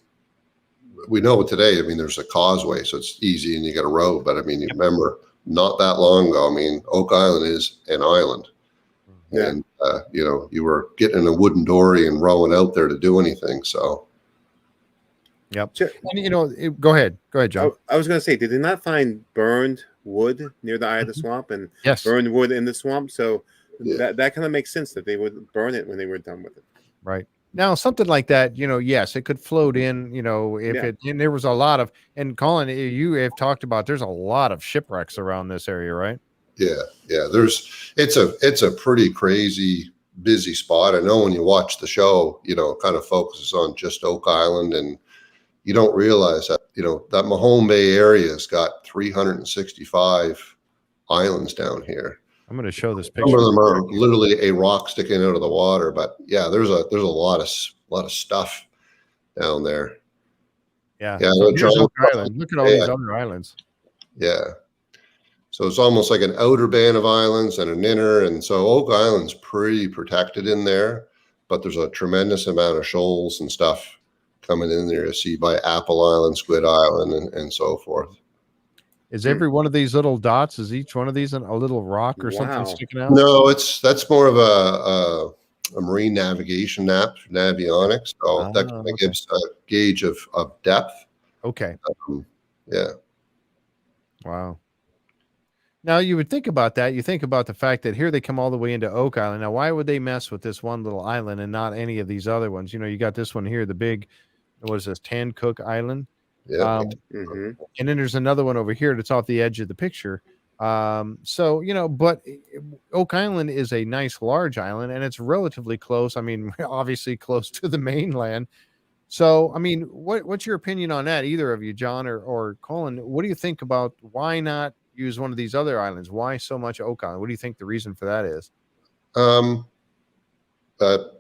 we know today, I mean, there's a causeway, so it's easy and you got a road. But I mean, you remember not that long ago, I mean, Oak Island is an island. Yeah. And, you were getting a wooden dory and rowing out there to do anything. So, yep. And, go ahead, John. I was going to say, did they not find burned wood near the eye of the swamp and burned wood in the swamp? So that kind of makes sense that they would burn it when they were done with it. Right. Now, something like that, yes, it could float in, and there was a lot of, and Colin, you have talked about, there's a lot of shipwrecks around this area, right? Yeah. It's a pretty crazy busy spot. I know when you watch the show, it kind of focuses on just Oak Island, and you don't realize that, that Mahone Bay area has got 365 islands down here. I'm going to show this picture. Some of them are literally a rock sticking out of the water, but yeah, there's a lot of stuff down there. Yeah. So here's Oak Island. Look at all these other islands. Yeah. So it's almost like an outer band of islands and an inner. And so Oak Island's pretty protected in there, but there's a tremendous amount of shoals and stuff coming in there to see by Apple Island, Squid Island, and so forth. Is every one of these little dots, is each one of these a little rock or something sticking out? No, that's more of a marine navigation map, Navionics. So that kind of gives a gauge of depth. Okay. Yeah. Wow. Now, you would think about that. You think about the fact that here they come all the way into Oak Island. Now, why would they mess with this one little island and not any of these other ones? You got this one here, the big, what is this, Tan Cook Island? Yeah. And then there's another one over here that's off the edge of the picture. So, but Oak Island is a nice large island, and it's relatively close. I mean, obviously close to the mainland. So, I mean, what's your opinion on that? Either of you, John or Colin, what do you think about why not use one of these other islands? Why so much Oak Island? What do you think the reason for that is?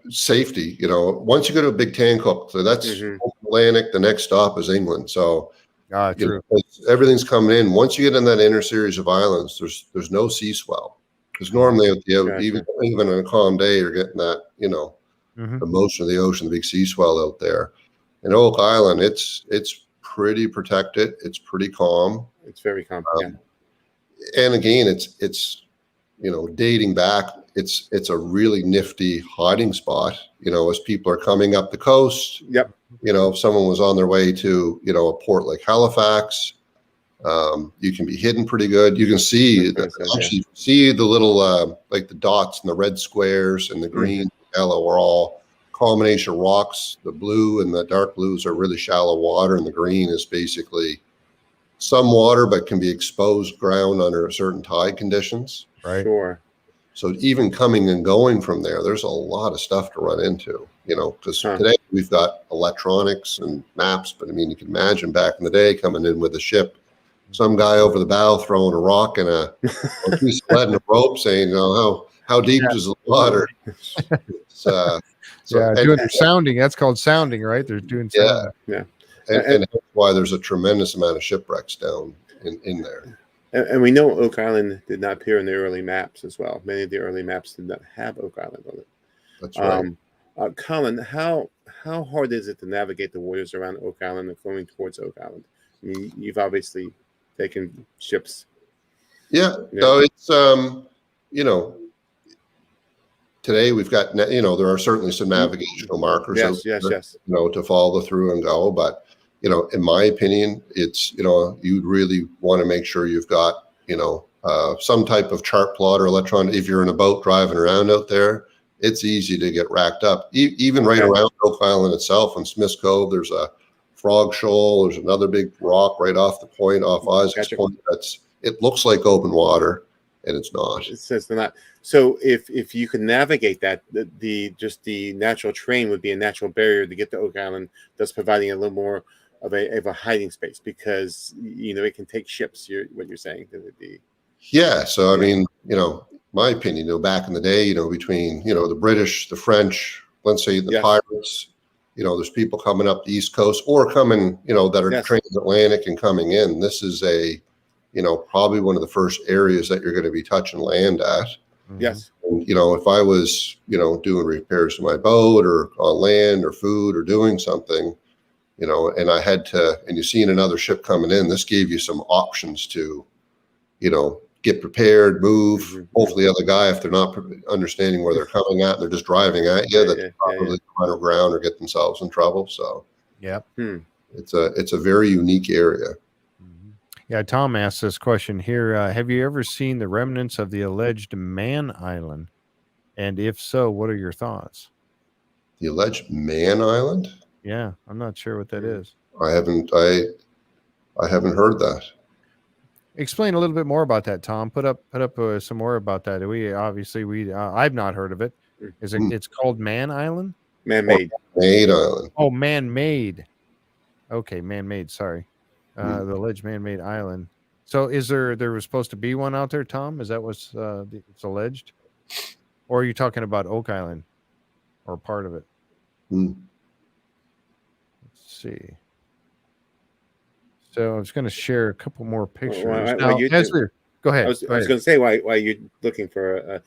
Safety. Once you go to a Big Tan Cook, so that's Atlantic, the next stop is England. So true. Everything's coming in. Once you get in that inner series of islands, there's no sea swell, because normally at the even on a calm day, you're getting that the motion of the ocean, the big sea swell out there. And Oak Island, it's pretty protected. It's pretty calm. It's very calm. And again, it's dating back it's a really nifty hiding spot, as people are coming up the coast. Yep. If someone was on their way to, a port like Halifax, you can be hidden pretty good. You can see see the little like the dots and the red squares and the green, and yellow are all combination rocks. The blue and the dark blues are really shallow water, and the green is basically some water but can be exposed ground under certain tide conditions. Right. Sure. So even coming and going from there's a lot of stuff to run into, because today we've got electronics and maps, but I mean, you can imagine back in the day coming in with a ship, some guy over the bow throwing a rock and a piece of lead and a rope saying, how deep is the water? Doing their sounding. That's called sounding, right? They're doing sounding. Yeah. And that's why there's a tremendous amount of shipwrecks down in there. And we know Oak Island did not appear in the early maps as well. Many of the early maps did not have Oak Island on it. That's right. Colin, how hard is it to navigate the waters around Oak Island and going towards Oak Island? I mean, you've obviously taken ships. Yeah. So it's today we've got there are certainly some navigational markers. Yes. To follow through and go, but in my opinion, it's, you'd really want to make sure you've got, some type of chart plot or electronic. If you're in a boat driving around out there, it's easy to get racked up. Even right around Oak Island itself in Smith's Cove, there's a frog shoal. There's another big rock right off the point, off Isaac's Point. It looks like open water, and it's not. It says they're not. So if you can navigate that, the natural terrain would be a natural barrier to get to Oak Island, thus providing a little more of a hiding space, because it can take ships. What you're saying that would be. Yeah. So I mean, my opinion, back in the day, between the British, the French, let's say the pirates, there's people coming up the East Coast or coming, that are transatlantic and coming in. This is probably one of the first areas that you're going to be touching land at. Yes. And, if I was, doing repairs to my boat or on land or food or doing something, and I had to, and you seen another ship coming in, this gave you some options to, get prepared, move. Hopefully the other guy, if they're not understanding where they're coming at, they're just driving at you, that probably run aground or get themselves in trouble. So it's a very unique area. Yeah, Tom asked this question here. Have you ever seen the remnants of the alleged Man Island? And if so, what are your thoughts? The alleged Man Island? Yeah, I'm not sure what that is. I haven't heard that. Explain a little bit more about that, Tom. Put up some more about that. I've not heard of it. Is it? It's called Man Island? Man-made. Man-made island. Oh, man-made. Okay, man-made. Sorry. The alleged man-made island. So there was supposed to be one out there, Tom? Is that what's it's alleged? Or are you talking about Oak Island or part of it? Let's see. So I was going to share a couple more pictures. Go ahead. I was going to say, while you're looking for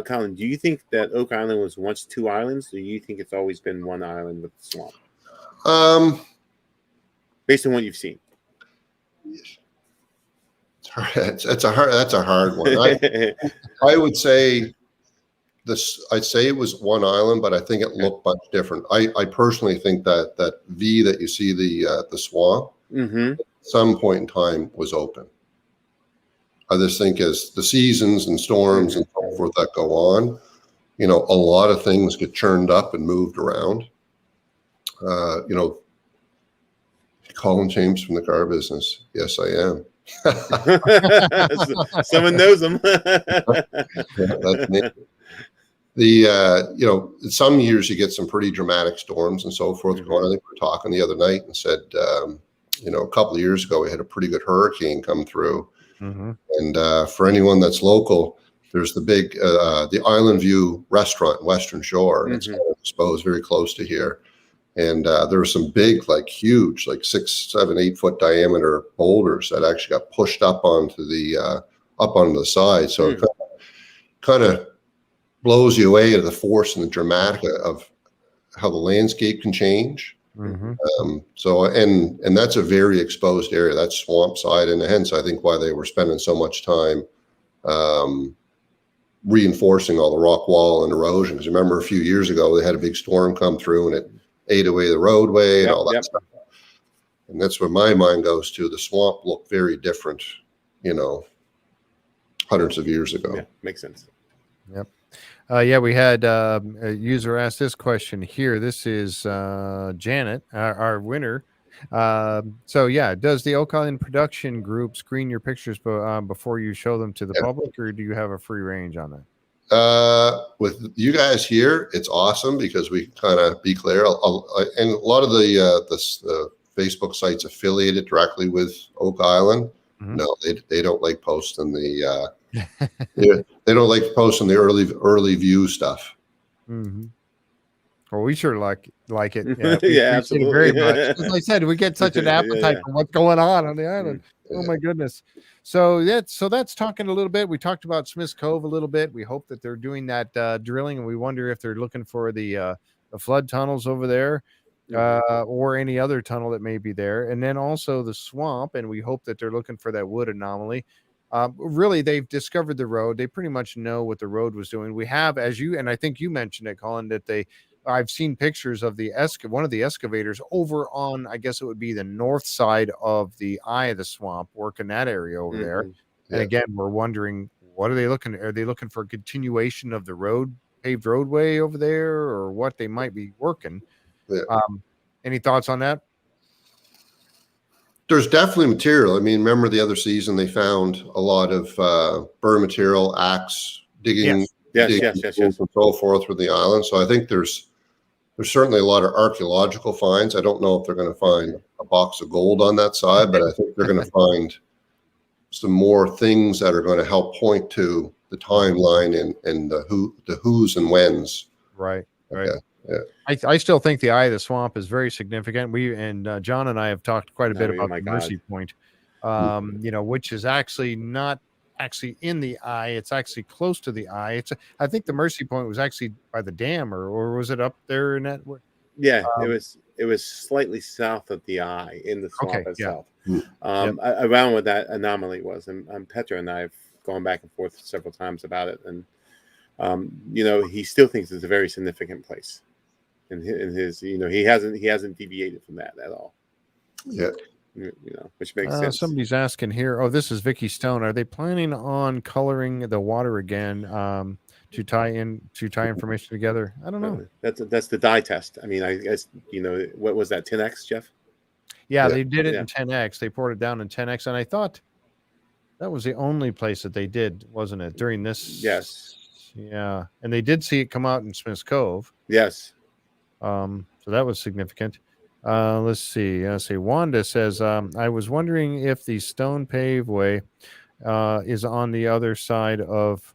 Colin, do you think that Oak Island was once two islands, or do you think it's always been one island with the swamp? Based on what you've seen. That's a hard one. I would say I'd say it was one island, but I think it looked much different. I personally think that V that you see the swamp, at some point in time was open. I just think as the seasons and storms and so forth that go on, a lot of things get churned up and moved around. Colin James from the car business. Yes, I am. Someone knows him. That's me. Some years you get some pretty dramatic storms and so forth. I think we were talking the other night and said, a couple of years ago, we had a pretty good hurricane come through. And for anyone that's local, there's the big, the Island View restaurant, Western Shore, and it's kind of exposed very close to here. And there were some big, huge, 6, 7, 8 foot diameter boulders that actually got pushed up onto the side. So it kind of blows you away at the force and the dramatic of how the landscape can change. So that's a very exposed area. That's swamp side, and hence I think why they were spending so much time, reinforcing all the rock wall and erosion. Because remember a few years ago, they had a big storm come through and it ate away the roadway and all that stuff. And that's where my mind goes to. The swamp looked very different, hundreds of years ago. Yeah, makes sense. Yep. We had a user ask this question here. This is Janet, our winner. Does the Oak Island production group screen your pictures before you show them to the public, or do you have a free range on that? With you guys here, it's awesome because we kind of be clear. And a lot of the Facebook sites affiliated directly with Oak Island. Mm-hmm. No, they don't like posting the they don't like posting the early view stuff. Mm-hmm. Well, we sure like it. Yeah, absolutely. Very much. As I said, we get such an appetite for what's going on the island. Oh my goodness. So that's talking a little bit. We talked about Smith's Cove a little bit. We hope that they're doing that drilling, and we wonder if they're looking for the flood tunnels over there, or any other tunnel that may be there, and then also the swamp. And we hope that they're looking for that wood anomaly. Really, they've discovered the road. They pretty much know what the road was doing. We have, and I think you mentioned it, Colin, that I've seen pictures of one of the excavators over on, I guess it would be the north side of the eye of the swamp, working that area over there. Yeah. And again, we're wondering, what are they looking? Are they looking for a continuation of the paved roadway over there, or what they might be working? Yeah. Any thoughts on that? There's definitely material. I mean, remember the other season they found a lot of burn material, axe digging. Yes. And so forth with the island. So I think there's certainly a lot of archaeological finds. I don't know if they're going to find a box of gold on that side, but I think they're going to find some more things that are going to help point to the timeline and the who's and when's. Right. Yeah. I still think the eye of the swamp is very significant. John and I have talked quite a bit about the Mercy Point, which is actually not actually in the eye. It's actually close to the eye. I think the Mercy Point was actually by the dam, or was it up there in that? Yeah, it was slightly south of the eye in the swamp itself. Yeah. Around where that anomaly was, and Petra and I have gone back and forth several times about it, and he still thinks it's a very significant place. In his, he hasn't deviated from that at all. Yeah. Which makes sense. Somebody's asking here. Oh, this is Vicky Stone. Are they planning on coloring the water again to tie information together? I don't know. That's the dye test. I mean, I guess what was that, 10x, Jeff? Yeah, they did it in 10x. They poured it down in 10x, and I thought that was the only place that they did, wasn't it? During this. Yes. Yeah, and they did see it come out in Smith's Cove. Yes. So that was significant. Let's see. Wanda says, I was wondering if the stone paveway is on the other side of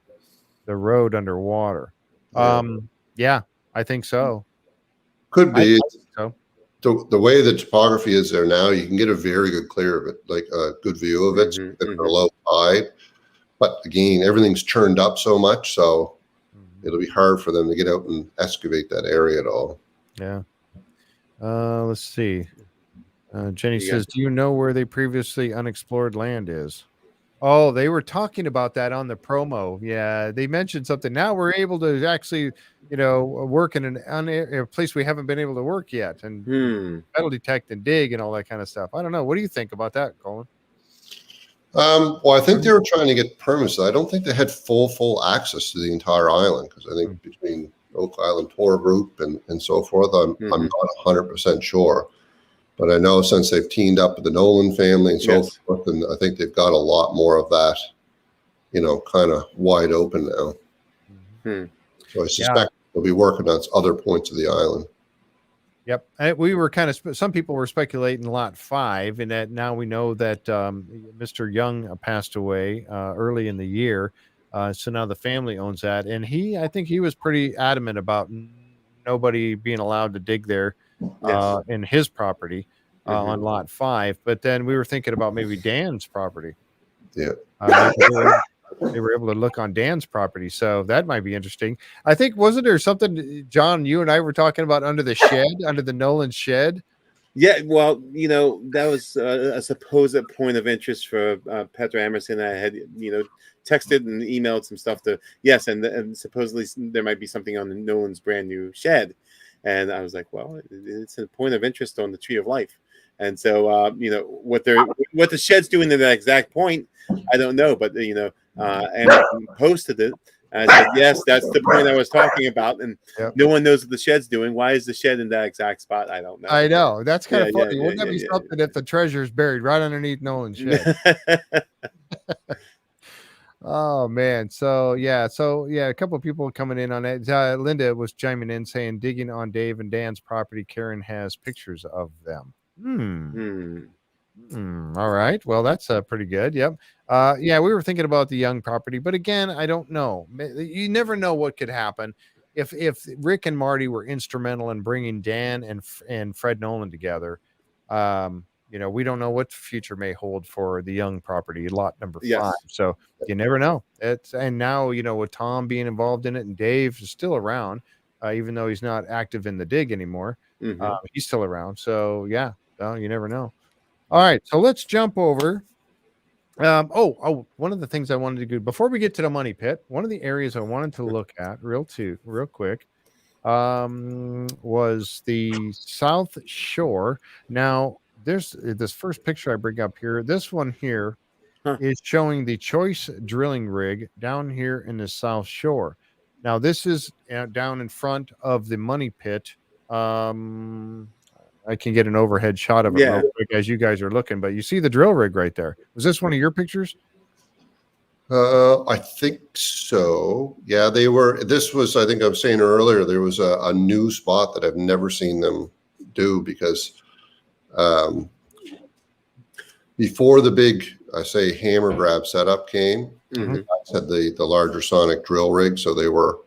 the road underwater. Yeah, I think so. Could be. I think so. The way the topography is there now, you can get a very good clear of it, like a good view of it. It's a low tide. But again, everything's churned up so much, so it'll be hard for them to get out and excavate that area at all. Yeah. Let's see. Jenny says, do you know where the previously unexplored land is? Oh, they were talking about that on the promo. Yeah, they mentioned something. Now we're able to actually, work in a place we haven't been able to work yet, and metal detect and dig and all that kind of stuff. I don't know. What do you think about that, Colin? Well, I think they were trying to get permits. I don't think they had full access to the entire island, because I think between Oak Island Tour Group and so forth, I'm not 100% sure. But I know since they've teamed up with the Nolan family and so forth, and I think they've got a lot more of that, kind of wide open now. So I suspect they'll be working on other points of the island. Yep. We were some people were speculating lot 5, and that now we know that Mr. Young passed away early in the year. So now the family owns that. And I think he was pretty adamant about nobody being allowed to dig there in his property on lot 5. But then we were thinking about maybe Dan's property. Yeah. They were able to look on Dan's property. So that might be interesting. I think, wasn't there something, John, you and I were talking about under the shed, under the Nolan shed? Yeah, well, that was a supposed point of interest for Petra Emerson. I had, texted and emailed some stuff to and supposedly there might be something on the Nolan's brand new shed, and I was like, well, it's a point of interest on the Tree of Life, and so what the shed's doing at that exact point, I don't know, but and posted it. And I said, yes, that's the point I was talking about. And no one knows what the shed's doing. Why is the shed in that exact spot? I don't know. I know. That's kind of funny. Wouldn't that be something if the treasure's buried right underneath Nolan's shed? Oh, man. So, a couple of people coming in on it. Linda was chiming in saying, digging on Dave and Dan's property. Karen has pictures of them. All right. Well, that's pretty good. Yep. We were thinking about the Young property, but again, I don't know. You never know what could happen. If Rick and Marty were instrumental in bringing Dan and Fred Nolan together, we don't know what the future may hold for the Young property, lot number 5. So you never know. And now, with Tom being involved in it and Dave is still around, even though he's not active in the dig anymore, he's still around. So you never know. All right, so let's jump over. One of the things I wanted to do before we get to the money pit, one of the areas I wanted to look at real quick was the South Shore. Now, there's this first picture I bring up here. This one here is showing the Choice drilling rig down here in the South Shore. Now, this is down in front of the money pit. I can get an overhead shot of it real quick as you guys are looking, but you see the drill rig right there. Was this one of your pictures? I think so. Yeah, they were. This was, I think I was saying earlier, there was a new spot that I've never seen them do because before the big, I say, hammer grab setup came, I had the larger sonic drill rig, so they were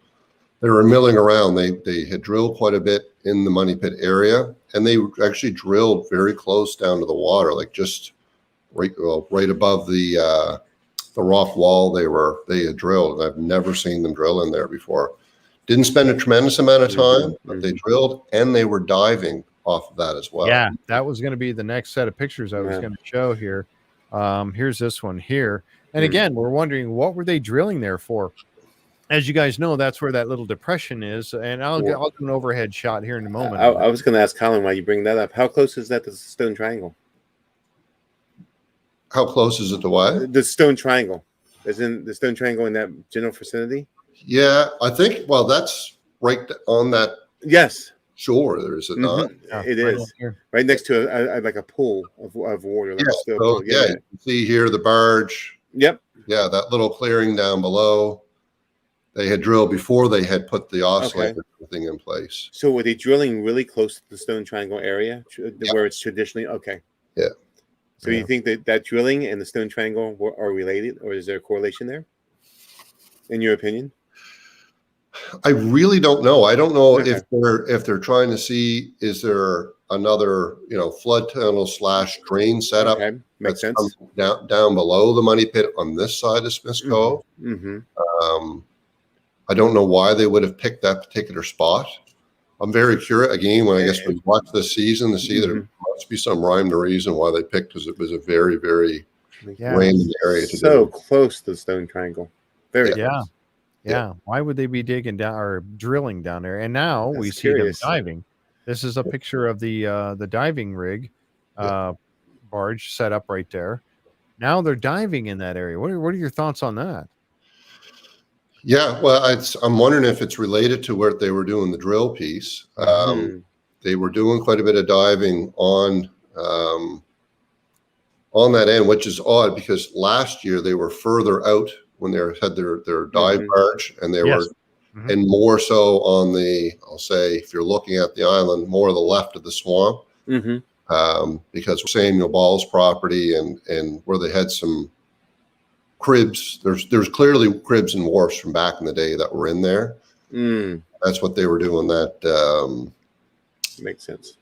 milling around. They had drilled quite a bit in the money pit area, and they actually drilled very close down to the water, like just right above the rock wall. They had drilled, and I've never seen them drill in there before. Didn't spend a tremendous amount of time, but they drilled, and they were diving off of that as well. Yeah, that was going to be the next set of pictures I was going to show here. Here's this one here, and again, we're wondering what were they drilling there for. As you guys know, that's where that little depression is, and I'll do an overhead shot here in a moment. I was going to ask Colin why you bring that up. How close is that to the Stone Triangle? How close is it to what? The Stone Triangle. Isn't the Stone Triangle in that general vicinity? Yeah, I think. Well, that's right on that. Yes. Shore. There is it not? It is right next to like a pool of water. You can see here the barge. Yep. Yeah, that little clearing down below. They had drilled before they had put the oscillator thing in place. So were they drilling really close to the Stone Triangle area where it's traditionally? Okay. Yeah. So you think that drilling and the Stone Triangle are related, or is there a correlation there, in your opinion? I really don't know. I don't know if they're trying to see, is there another flood tunnel / drain setup makes sense down below the money pit on this side of Smith's Cove. I don't know why they would have picked that particular spot. I'm very curious again when I guess we watch this season to see there must be some rhyme to reason why they picked, because it was a very, very random area to so close to the Stone Triangle. Very close. Yeah. Why would they be digging down or drilling down there? And now we see them diving. This is a picture of the diving rig barge set up right there. Now they're diving in that area. What are your thoughts on that? Yeah, well, I'm wondering if it's related to where they were doing the drill piece. They were doing quite a bit of diving on that end, which is odd because last year they were further out when they had their dive barge, and they were, and more so on the, I'll say, if you're looking at the island, more to the left of the swamp, because Samuel Ball's property and where they had some cribs, there's clearly cribs and wharfs from back in the day that were in there. That's what they were doing. That makes sense.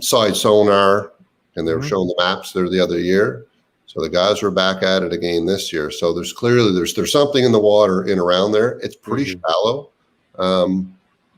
Side sonar, and they were showing the maps there the other year. So the guys were back at it again this year. So there's clearly there's something in the water in around there. It's pretty shallow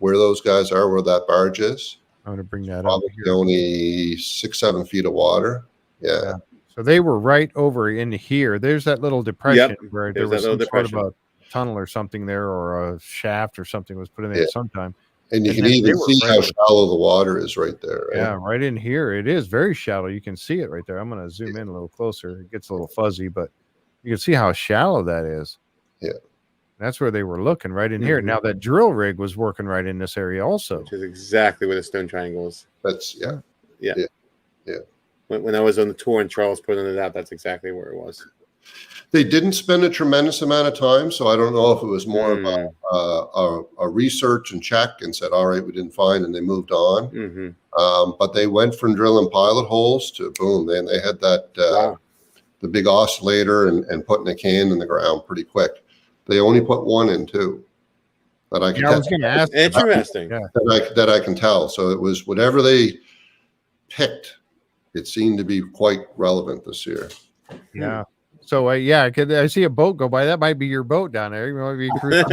where those guys are, where that barge is. I'm going to bring that probably up. Only 6-7 feet of water. Yeah. So they were right over in here. There's that little depression where there there's was that some little sort of depression. a tunnel or something there, or a shaft or something was put in there Yeah. at some time. And you And can then they even were see right how over- shallow the water is right there. Right? Yeah, right in here. It is very shallow. You can see it right there. I'm going to zoom in a little closer. It gets a little fuzzy, but you can see how shallow that is. Yeah. That's where they were looking, right in here. Mhm. Now that drill rig was working right in this area also. Which is exactly where the stone triangle is. That's Yeah. Yeah. When I was on the tour and Charles put it out, that's exactly where it was. They didn't spend a tremendous amount of time, so I don't know if it was more Mm. of a research and check and said, all right, we didn't find, and they moved on. Mm-hmm. But they went from drilling pilot holes to boom. Then they had that Wow. the big oscillator and putting a can in the ground pretty quick. They only put one in two. That I can Yeah, I was going to ask. Interesting. Yeah. that I can tell. So it was whatever they picked. It seemed to be quite relevant this year. Yeah. So I see a boat go by. That might be your boat down there. You might be cruising.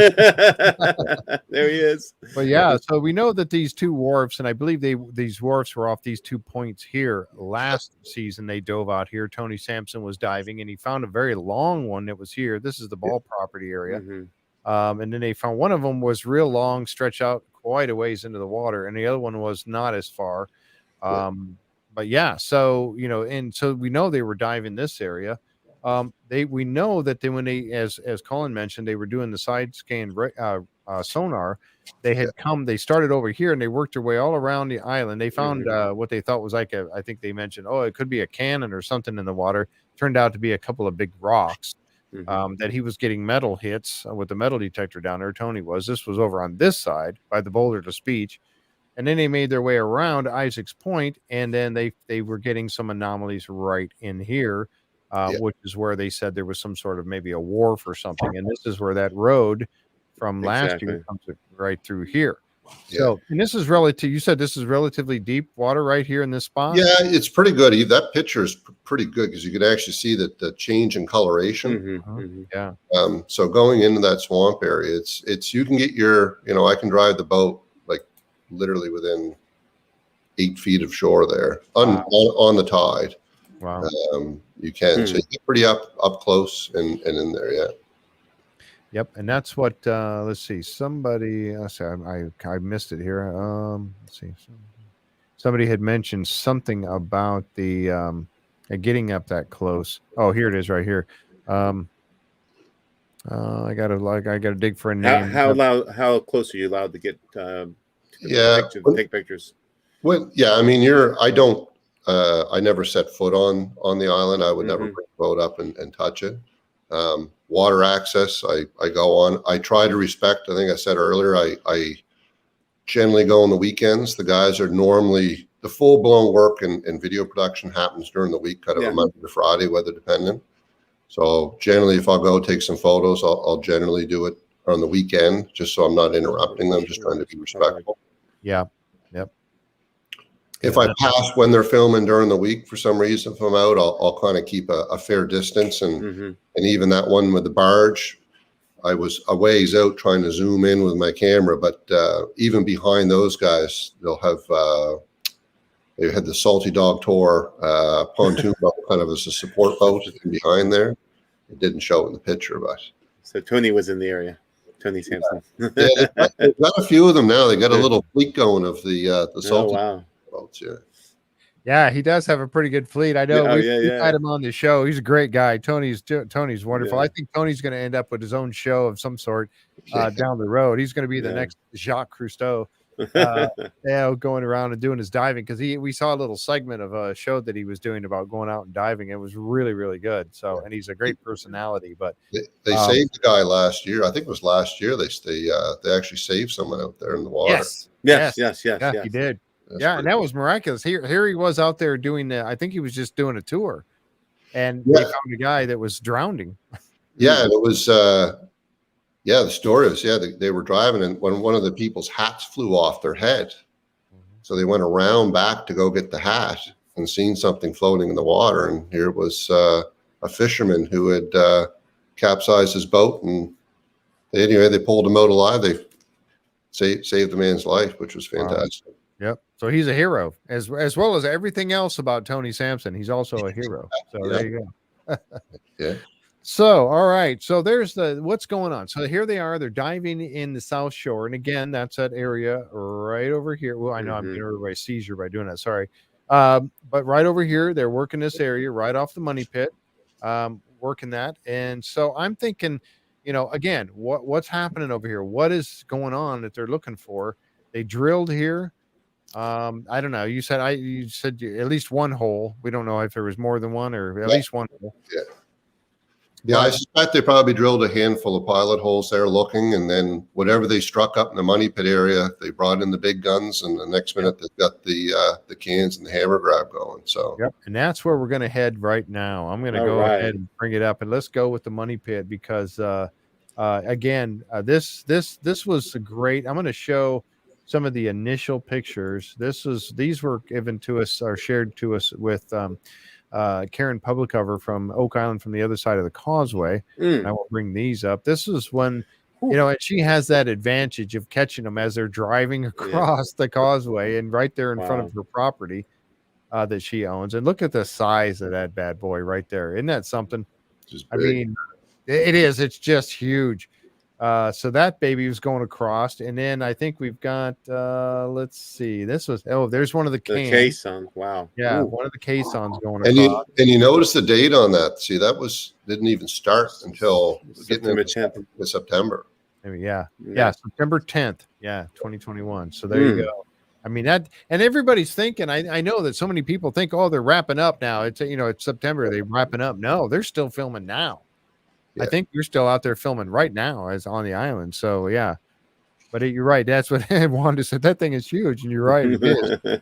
There he is. But yeah, so we know that these two wharfs, and I believe these wharfs were off these 2 points here last season. They dove out here. Tony Sampson was diving, and he found a very long one that was here. This is the ball property area. Mm-hmm. And then they found one of them was real long, stretched out quite a ways into the water, and the other one was not as far. But yeah, so and so we know they were diving this area. We know that when they, as Colin mentioned, they were doing the side scan sonar. They had they started over here and they worked their way all around the island. They found what they thought was like I think they mentioned, it could be a cannon or something in the water. Turned out to be a couple of big rocks. That he was getting metal hits with the metal detector down there. Tony was. This was over on this side by the Boulder to Speech. And then they made their way around Isaac's Point, and then they were getting some anomalies right in here, which is where they said there was some sort of maybe a wharf or something. And this is where that road from last year comes right through here. Yeah. So, and this is relative. You said this is relatively deep water right here in this spot. Yeah, it's pretty good. That picture is pretty good because you could actually see that the change in coloration. Mm-hmm. Mm-hmm. Yeah. So going into that swamp area, it's you can get your, I can drive the boat like literally within 8 feet of shore there on the tide. Wow. You can, so you get pretty up close and in there. Yeah. Yep, and that's what. Let's see. Somebody. I missed it here. Let's see. Somebody had mentioned something about the getting up that close. Oh, here it is, right here. I gotta dig for a name. How close are you allowed to get? Take pictures. Well, yeah. I mean, I never set foot on the island. I would never bring the boat up and touch it. Water access, I go on. I try to respect. I think I said earlier, I generally go on the weekends. The guys are normally the full blown work and video production happens during the week, kind of a Monday to Friday, weather dependent. So generally, if I'll go take some photos, I'll generally do it on the weekend, just so I'm not interrupting them. Just trying to be respectful. Yeah. Yep. If I pass when they're filming during the week, for some reason, if I'm out, I'll kind of keep a fair distance. And even that one with the barge, I was a ways out trying to zoom in with my camera. But even behind those guys, they'll have they had the Salty Dog Tour pontoon boat kind of as a support boat behind there. It didn't show in the picture, but so Tony was in the area. Tony Sampson. they've got a few of them now. They got a little fleet going of the Salty. Oh, wow. Boats, Yeah, he does have a pretty good fleet. I know. Yeah, We've had him on the show. He's a great guy. Tony's wonderful. Yeah. I think Tony's going to end up with his own show of some sort down the road. He's going to be the next Jacques Cousteau, going around and doing his diving, because we saw a little segment of a show that he was doing about going out and diving. It was really, really good. So, and he's a great personality. But they saved the guy last year. I think it was last year. They actually saved someone out there in the water. Yes. He did. And that was miraculous. Here he was out there doing I think he was just doing a tour, and they found a guy that was drowning. Yeah, and it was the story was they were driving, and when one of the people's hats flew off their head, so they went around back to go get the hat and seen something floating in the water, and here was a fisherman who had capsized his boat, and they pulled him out alive. They saved the man's life, which was fantastic. Yep. So he's a hero as well as everything else about Tony Sampson. He's also a hero. So Yeah. there you go. Yeah. So, all right. So there's what's going on. So here they are. They're diving in the South Shore. And again, that's that area right over here. Well, I know I'm getting everybody seizure by doing that. Sorry. But right over here, they're working this area right off the money pit, working that. And so I'm thinking, again, what's happening over here? What is going on that they're looking for? They drilled here. I don't know. You said at least one hole. We don't know if there was more than one or at least one hole. Yeah. Yeah, I suspect they probably drilled a handful of pilot holes there looking, and then whatever they struck up in the money pit area, they brought in the big guns, and the next minute they've got the cans and the hammer grab going. So yep, and that's where we're going to head right now. I'm going to go ahead and bring it up, and let's go with the money pit because again, this was great. I'm going to show some of the initial pictures. These were given to us or shared to us with Karen Publicover from Oak Island from the other side of the causeway. I will bring these up. This is when, and she has that advantage of catching them as they're driving across the causeway and right there in front of her property that she owns. And look at the size of that bad boy right there. Isn't that something? I mean, it is. It's just huge. So that baby was going across, and then I think we've got let's see, there's one of the cans. The caissons. Wow. Yeah. Ooh. One of the caissons going across. And you notice the date on that. See, that didn't even start until September 10th. September. Yeah, September 10th. Yeah, 2021. So there you go. I mean that, and everybody's thinking. I know that so many people think, oh, they're wrapping up now. It's it's September. They're wrapping up. No, they're still filming now. Yeah. I think you're still out there filming right now as on the island. So yeah, but you're right. That's what Wanda said. That thing is huge, and you're right. It is.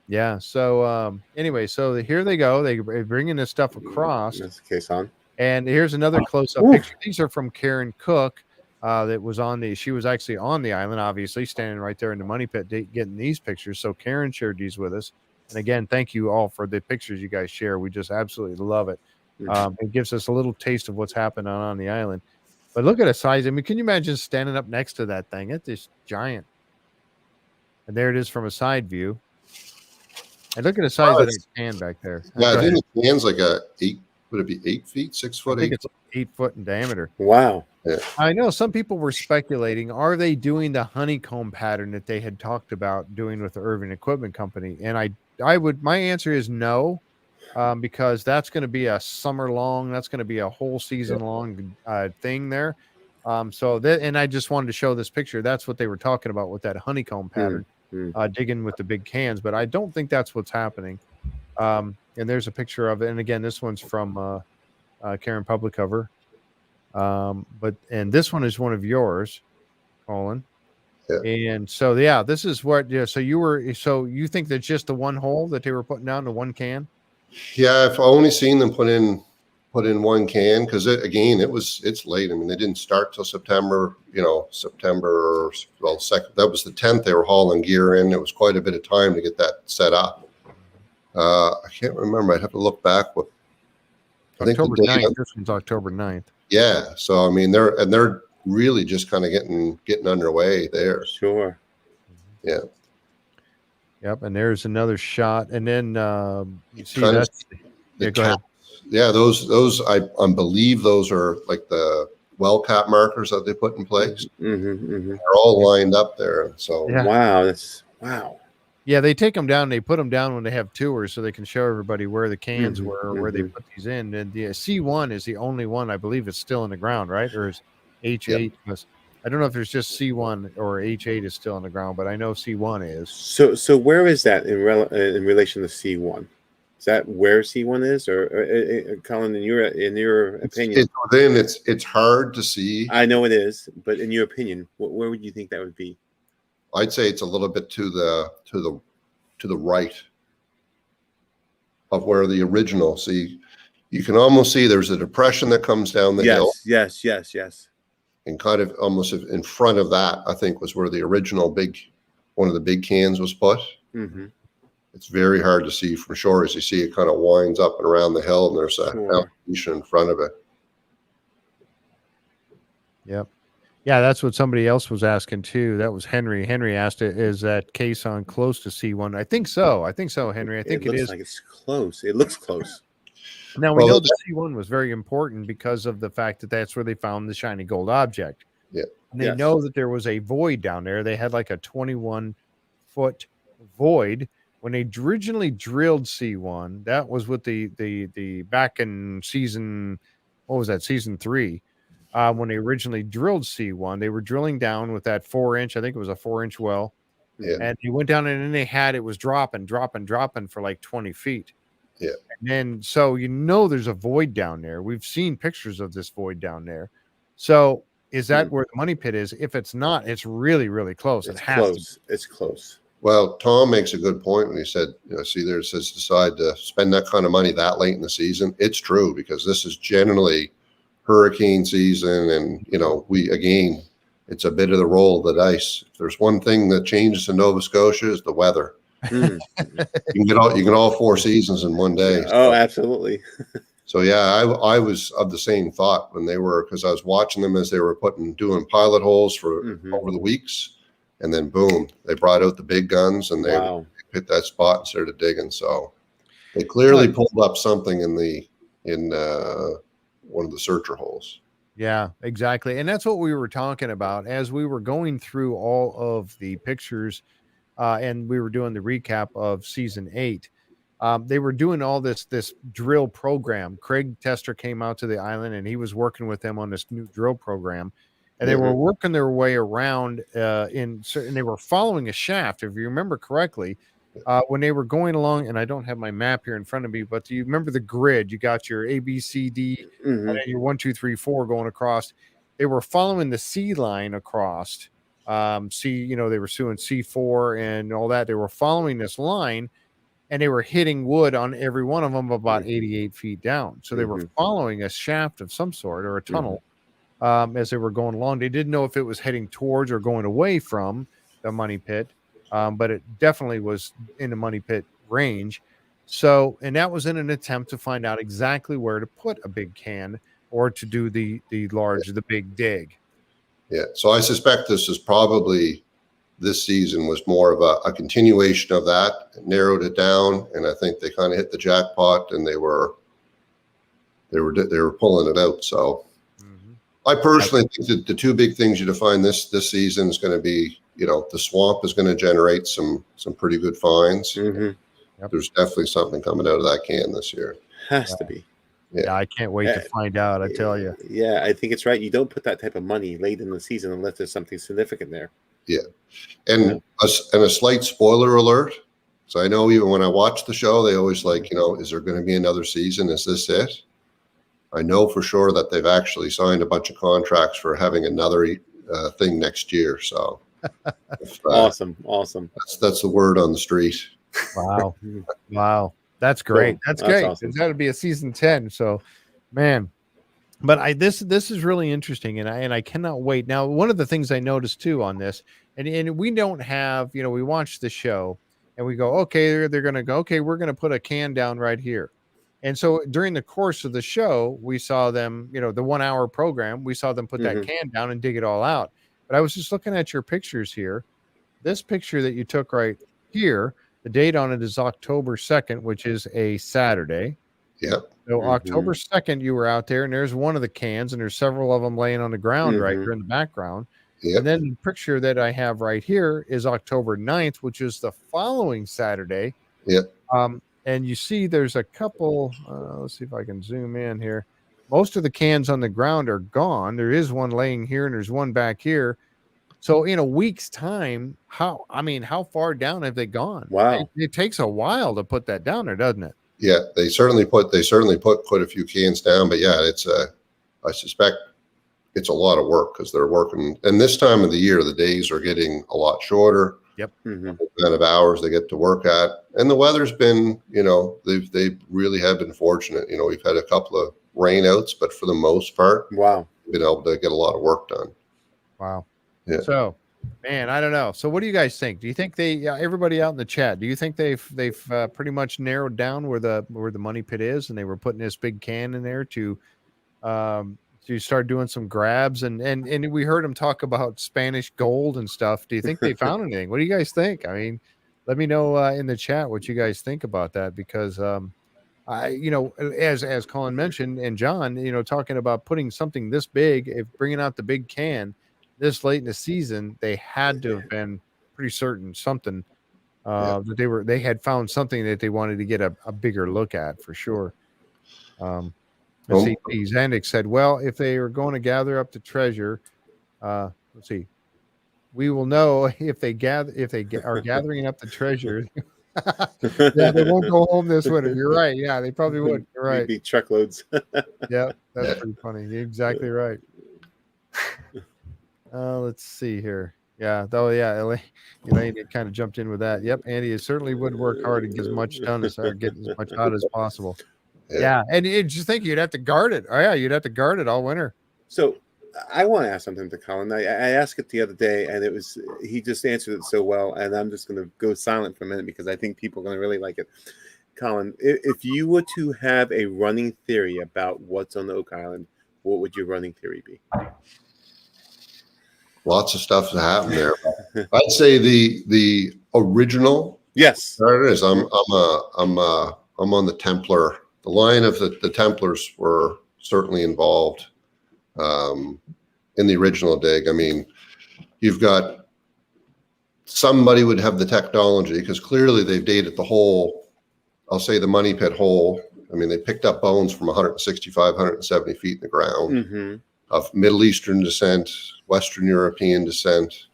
Yeah. So anyway, so here they go. They're bringing this stuff across. That's the caisson. And here's another close-up picture. These are from Karen Cook. That was she was actually on the island, obviously, standing right there in the money pit getting these pictures. So Karen shared these with us. And again, thank you all for the pictures you guys share. We just absolutely love it. It gives us a little taste of what's happening on the island. But look at the size. I mean, can you imagine standing up next to that thing? It's just giant. And there it is from a side view. And look at the size of that can back there. Yeah, I think the can's like would it be 8 feet, 6 foot? I think it's 8 foot in diameter. Wow. Yeah. I know some people were speculating, are they doing the honeycomb pattern that they had talked about doing with the Irving Equipment Company? And my answer is no. Because that's going to be a summer long, that's going to be a whole season long thing there. And I just wanted to show this picture. That's what they were talking about with that honeycomb pattern, digging with the big cans. But I don't think that's what's happening. And there's a picture of it. And again, this one's from Karen Publicover. And this one is one of yours, Colin. Yeah. And so, this is what. Yeah. So you think that's just the one hole that they were putting down, the one can? Yeah, I've only seen them put in one can because it's late. I mean, they didn't start till September. September. Well, that was the 10th. They were hauling gear in. It was quite a bit of time to get that set up. I can't remember. I'd have to look back. I think October 9th. This one's October 9th. Yeah. So I mean, they're really just kind of getting underway there. Sure. Yeah. Yep, and there's another shot, and then you see that. Yeah, go ahead. Yeah, those I believe those are like the well cap markers that they put in place. They're all lined up there. So wow. Yeah, they take them down. They put them down when they have tours, so they can show everybody where the cans were, or where they put these in. And the C1 is the only one I believe is still in the ground, right? Or is H8? Yep. I don't know if there's just C1 or H8 is still on the ground, but I know C1 is. So where is that in relation to C1? Is that where C1 is, or Colin, in your opinion? It's hard to see. I know it is, but in your opinion, where would you think that would be? I'd say it's a little bit to the right of where the original. See, you can almost see there's a depression that comes down the hill. Yes. And kind of almost in front of that, I think, was where the original one of the big cans was put. It's very hard to see from shore. As you see, it kind of winds up and around the hill, and there's a elevation in front of it. Yep. Yeah, that's what somebody else was asking too. That was Henry. Henry asked it, is that caisson close to C1? I think so. I think so, Henry. I think it looks is. like it's close. It looks close. Now we Well, know the C1 was very important because of the fact that that's where they found the shiny gold object. Yeah. And they Yes. know that there was a void down there. They had like a 21-foot void when they originally drilled C1. That was with the back in season, what was that, season 3? When they originally drilled C1, they were drilling down with that 4-inch, I think it was a 4-inch well. Yeah. And they went down and then they had, it was dropping for like 20 feet. Yeah. And then, so there's a void down there. We've seen pictures of this void down there. So is that where the money pit is? If it's not, it's really, really close. It's it has close. to be. It's close. Well, Tom makes a good point when he said, see there, it says decide to spend that kind of money that late in the season. It's true, because this is generally hurricane season, and it's a bit of the roll of the dice. If there's one thing that changes in Nova Scotia, is the weather. Mm. You can get all 4 seasons in one day. Yeah. Oh, absolutely. So yeah, I was of the same thought when they were, because I was watching them as they were doing pilot holes for over the weeks, and then boom, they brought out the big guns and they hit that spot and started digging. So they clearly pulled up something in one of the searcher holes. Yeah, exactly. And that's what we were talking about as we were going through all of the pictures, and we were doing the recap of season 8. They were doing all this drill program. Craig Tester came out to the island and he was working with them on this new drill program, and they were working their way around and they were following a shaft. If you remember correctly, when they were going along, and I don't have my map here in front of me, but do you remember the grid? You got your A, B, C, D, and then your 1, 2, 3, 4 going across. They were following the C line across. They were doing C4 and all that. They were following this line, and they were hitting wood on every one of them about 88 feet down. So they were following a shaft of some sort or a tunnel as they were going along. They didn't know if it was heading towards or going away from the money pit, but it definitely was in the money pit range. So, and that was in an attempt to find out exactly where to put a big can or to do the big dig. Yeah. So I suspect this season was more of a continuation of that. It narrowed it down, and I think they kind of hit the jackpot, and they were pulling it out. So I personally think that the 2 big things you define this season is going to be, the swamp is going to generate some pretty good finds. There's definitely something coming out of that can this year. Has to be. Yeah, I can't wait to find out. I tell you. Yeah, I think it's right. You don't put that type of money late in the season unless there's something significant there. Yeah. And a slight spoiler alert. So I know even when I watch the show, they always is there going to be another season? Is this it? I know for sure that they've actually signed a bunch of contracts for having another thing next year. So awesome. That's the word on the street. Wow. Wow. That's great. That's great. Awesome. It's got to be a season 10. So, man, but this is really interesting, and I cannot wait. Now, one of the things I noticed too on this, and we don't have, we watch the show and we go, okay, they're going to go, okay, we're going to put a can down right here. And so during the course of the show, we saw them, the 1 hour program, we saw them put that can down and dig it all out. But I was just looking at your pictures here. This picture that you took right here, the date on it is October 2nd, which is a Saturday. Yeah. So October 2nd, you were out there, and there's one of the cans, and there's several of them laying on the ground right here in the background. Yep. And then the picture that I have right here is October 9th, which is the following Saturday. Yep. And you see there's a couple, let's see if I can zoom in here. Most of the cans on the ground are gone. There is one laying here, and there's one back here. So in a week's time, how far down have they gone? Wow. It takes a while to put that down there, doesn't it? Yeah, they certainly put quite a few cans down, but yeah, I suspect it's a lot of work because they're working. And this time of the year, the days are getting a lot shorter. Yep. The amount of hours they get to work at, and the weather's been, they really have been fortunate. We've had a couple of rainouts, but for the most part, we've been able to get a lot of work done. Wow. Yeah. So, man, I don't know. So, what do you guys think? Do you think everybody out in the chat? Do you think they've pretty much narrowed down where the money pit is, and they were putting this big can in there to to start doing some grabs, and we heard them talk about Spanish gold and stuff. Do you think they found anything? What do you guys think? I mean, let me know in the chat what you guys think about that, because as Colin mentioned, and John, talking about putting something this big, if bringing out the big can this late in the season, they had to have been pretty certain something that they had found something that they wanted to get a bigger look at for sure. Let's see. Zandik said, well, if they are going to gather up the treasure, let's see, we will know if they are gathering up the treasure. Yeah, they won't go home this winter. You're right. Yeah, they probably would. You're right. Be truckloads. Yeah, that's pretty funny. You're exactly right. Let's see here. Yeah, though. Yeah, Elaine kind of jumped in with that. Yep, Andy, it certainly would work hard to get as much done as get as much out as possible. Yeah, and just think you'd have to guard it. Oh yeah, you'd have to guard it all winter. So I want to ask something to Colin. I asked it the other day, and he just answered it so well, and I'm just going to go silent for a minute because I think people are going to really like it. Colin, if you were to have a running theory about what's on Oak Island, what would your running theory be? Lots of stuff that happened there. I'd say the original. Yes, there it is. I'm on the Templar. The line of the Templars were certainly involved in the original dig. I mean, you've got somebody would have the technology, because clearly they've dated the hole. I'll say the money pit hole. I mean, they picked up bones from 165, 170 feet in the ground of Middle Eastern descent, Western European descent.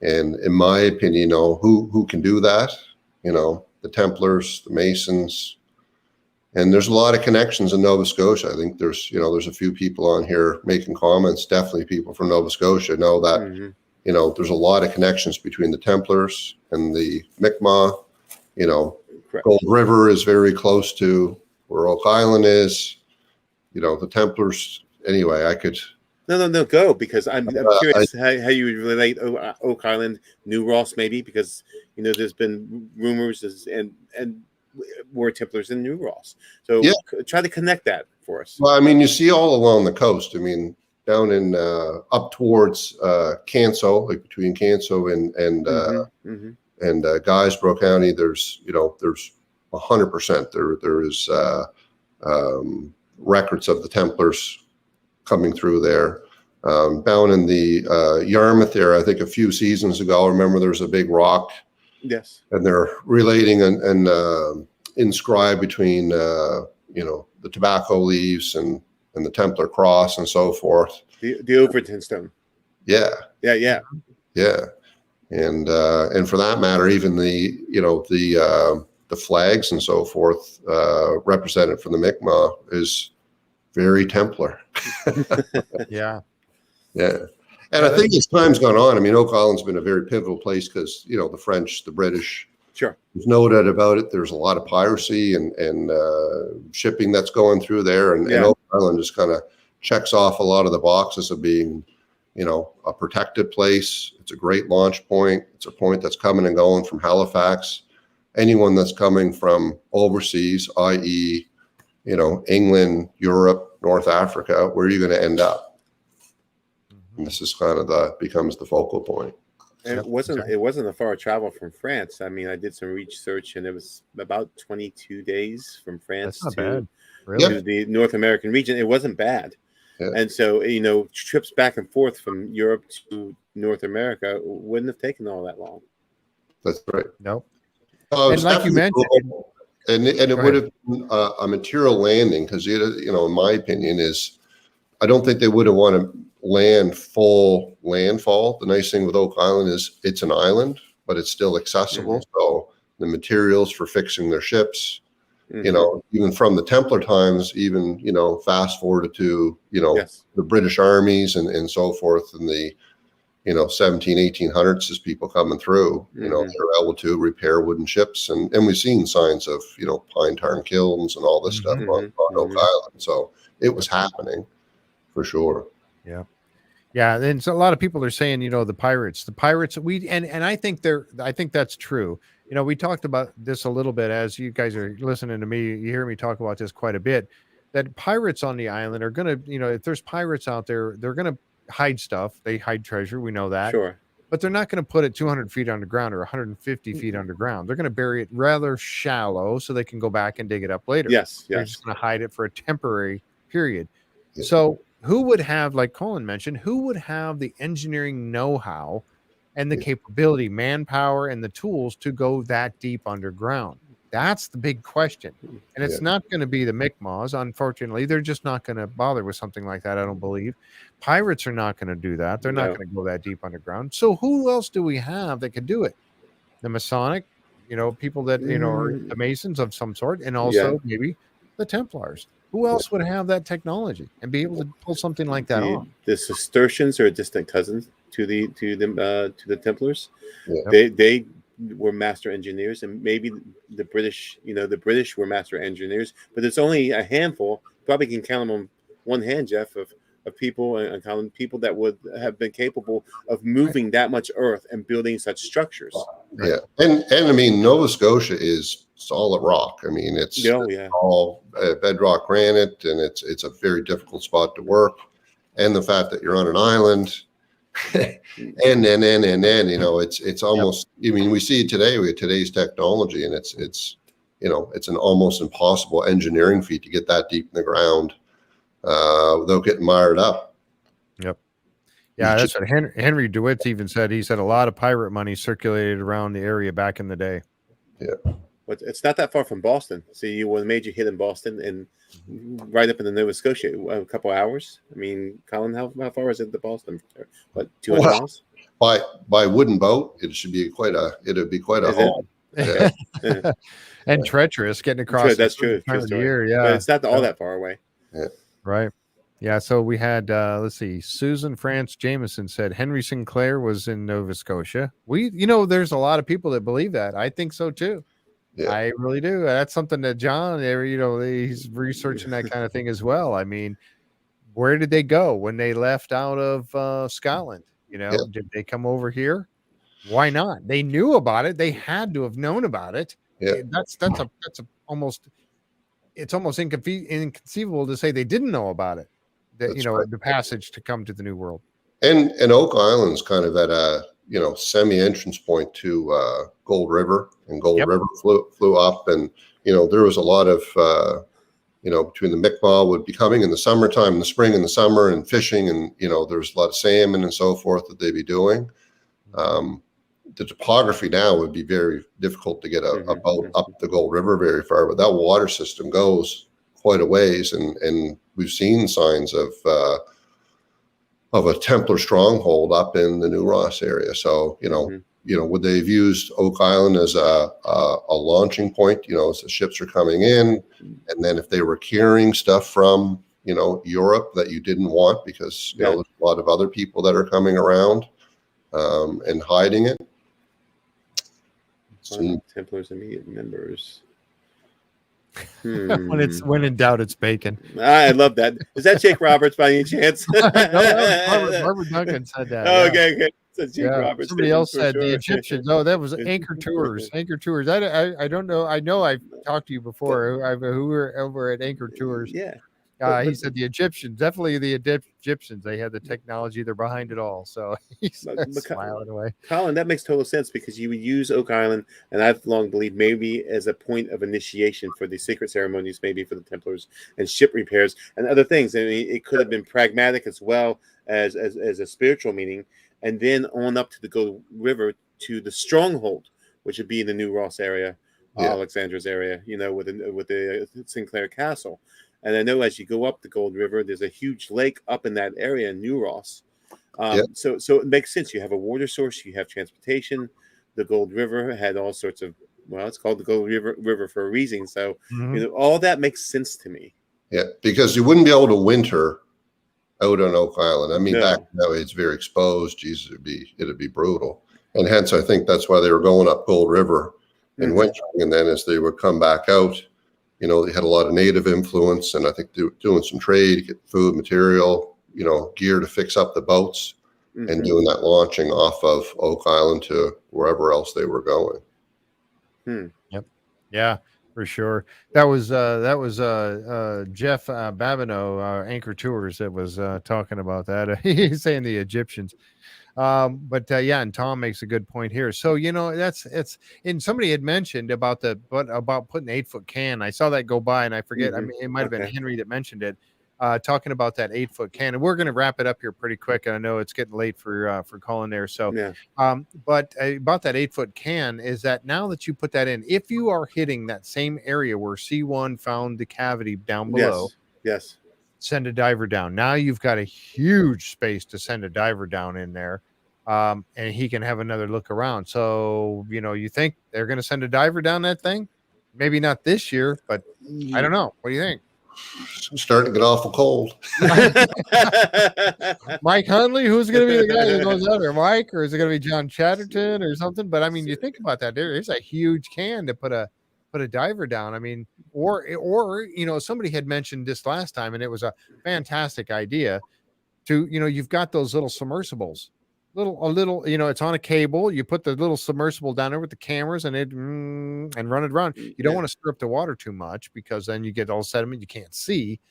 And in my opinion, who can do that? The Templars, the Masons. And there's a lot of connections in Nova Scotia. I think there's a few people on here making comments. Definitely people from Nova Scotia know that, there's a lot of connections between the Templars and the Mi'kmaq. Correct. Gold River is very close to where Oak Island is. The Templars. Anyway, I could. No, go, because I'm curious how you would relate Oak Island, New Ross, maybe, because there's been rumors and were Templars in New Ross. So try to connect that for us. Well, I mean, you see all along the coast. I mean, down in up towards Canso, like between Canso and Guysborough County, there's 100%. There is records of the Templars coming through there. Down in the Yarmouth area, I think a few seasons ago, I remember there was a big rock. Yes. And they're relating and inscribed between the tobacco leaves and the Templar cross and so forth. The Overton stone. Yeah. Yeah. And for that matter, even the flags and so forth represented from the Mi'kmaq is very Templar. Yeah. And I think as time's gone on, I mean, Oak Island's been a very pivotal place because, the French, the British, sure, there's no doubt about it. There's a lot of piracy and shipping that's going through there. And Oak Island just kind of checks off a lot of the boxes of being, a protected place. It's a great launch point. It's a point that's coming and going from Halifax. Anyone that's coming from overseas, i.e., England, Europe, North Africa, where are you going to end up? And this is kind of becomes the focal point. And it wasn't a far travel from France. I mean, I did some research, and it was about 22 days from France to the North American region. It wasn't bad. Yeah. And so, trips back and forth from Europe to North America wouldn't have taken all that long. That's right. Nope. And like you mentioned, and it would have been a material landing because, in my opinion, I don't think they would have wanted to land full landfall. The nice thing with Oak Island is it's an island, but it's still accessible. So the materials for fixing their ships, even from the Templar times, even, fast forward to, the British armies and so forth in the, 1800s as people coming through, they're able to repair wooden ships. And we've seen signs of, pine tarn kilns and all this stuff on Oak Island. So it was happening for sure. Yeah. Yeah. And so a lot of people are saying, the pirates, and I think that's true. We talked about this a little bit as you guys are listening to me. You hear me talk about this quite a bit. that pirates on the island are going to, if there's pirates out there, they're going to hide stuff. They hide treasure. We know that. Sure. But they're not going to put it 200 feet underground or 150 feet underground. They're going to bury it rather shallow so they can go back and dig it up later. Yes. They're just going to hide it for a temporary period. Yeah. So who would have, like Colin mentioned, who would have the engineering know-how and the capability, manpower, and the tools to go that deep underground? That's the big question. And it's not going to be the Mi'kmaq. Unfortunately, they're just not going to bother with something like that, I don't believe. Pirates are not going to do that. They're not going to go that deep underground. So who else do we have that could do it? The Masonic, people that, are the Masons of some sort, and also maybe the Templars. Who else would have that technology and be able to pull something like that off? The Cistercians are distant cousins to the Templars. Yeah. They were master engineers, and maybe the British, the British were master engineers, but it's only a handful. Probably can count them on one hand, Jeff, of people and Colin, people that would have been capable of moving that much earth and building such structures. Yeah, and I mean, Nova Scotia is solid rock. I mean, it's all bedrock granite, and it's a very difficult spot to work. And the fact that you're on an island, and then it's almost. I mean, we see it today with today's technology, and it's an almost impossible engineering feat to get that deep in the ground without getting mired up. Yep. Yeah, that's what Henry DeWitt even said. He said a lot of pirate money circulated around the area back in the day. Yeah. But it's not that far from Boston. See, you were a major hit in Boston and right up in the Nova Scotia, a couple hours. I mean, Colin, how far is it to Boston? What, 200 miles? By wooden boat, it'd be quite a haul. Yeah. And treacherous getting across. That's true. Time of the year, yeah. But it's not all that far away. Yeah. Right. Yeah. So we had, let's see, Susan France Jameson said Henry Sinclair was in Nova Scotia. There's a lot of people that believe that. I think so too. Yeah. I really do. That's something that John, he's researching that kind of thing as well. I mean, where did they go when they left out of Scotland? Did they come over here? Why not? They knew about it. They had to have known about it. Yeah. That's almost inconceivable to say they didn't know about it. The passage to come to the New World. And Oak Island's kind of at a semi-entrance point to Gold River, and Gold River flew up, and there was a lot of between the Mi'kmaq would be coming in the summertime, in the spring and the summer, and fishing, and there's a lot of salmon and so forth that they'd be doing. The topography now would be very difficult to get a boat up the Gold River very far, but that water system goes quite a ways, and we've seen signs of a Templar stronghold up in the New Ross area. So would they have used Oak Island as a launching point? As the ships are coming in, and then if they were carrying stuff from Europe that you didn't want because there's a lot of other people that are coming around and hiding it. Templars immediate members. When in doubt, it's bacon. I love that. Is that Jake Roberts by any chance? No, that was Barbara Duncan said that. Oh, okay. So Jake Roberts. Somebody else said the Egyptians. Oh, that was Anchor Tours. Anchor Tours. I don't know. I know I've talked to you before. Who were over at Anchor Tours. Yeah. He said the Egyptians, definitely the Egyptians. They had the technology. They're behind it all. So he's smiling away. Colin, that makes total sense because you would use Oak Island, and I've long believed maybe as a point of initiation for the sacred ceremonies, maybe for the Templars and ship repairs and other things. I mean, it could have been pragmatic as well as a spiritual meaning, and then on up to the Gold River to the stronghold, which would be in the New Ross area, Alexandra's area, with the Sinclair Castle. And I know as you go up the Gold River, there's a huge lake up in that area in New Ross. So it makes sense. You have a water source, you have transportation. The Gold River had all sorts of, it's called the Gold River for a reason. So, all that makes sense to me. Yeah, because you wouldn't be able to winter out on Oak Island. I mean, back that way it's very exposed. Jesus, it'd be brutal. And hence, I think that's why they were going up Gold River and wintering. And then as they would come back out, they had a lot of native influence, and I think they were doing some trade, get food, material, gear to fix up the boats, and doing that launching off of Oak Island to wherever else they were going. Yep. Yeah. For sure. That was Jeff Babineau, Anchor Tours, that was talking about that. He's saying the Egyptians. But yeah, and Tom makes a good point here. So it's and somebody had mentioned about about putting 8-foot can. I saw that go by, and I forget. I mean, it might have been Henry that mentioned it. Talking about that 8-foot can, and we're going to wrap it up here pretty quick. And I know it's getting late for Colin there. So, but about that 8-foot can is that now that you put that in, if you are hitting that same area where C1 found the cavity down below, yes, send a diver down. Now you've got a huge space to send a diver down in there, and he can have another look around. So you think they're going to send a diver down that thing? Maybe not this year, but I don't know. What do you think? It's starting to get awful cold. Mike Hundley, who's going to be the guy that goes out there? Mike, or is it going to be John Chatterton or something? But I mean, you think about that. There's a huge can to put a diver down. I mean, or somebody had mentioned this last time, and it was a fantastic idea. To you've got those little submersibles. A little, it's on a cable. You put the little submersible down there with the cameras and and run it around. You don't want to stir up the water too much because then you get all sediment you can't see.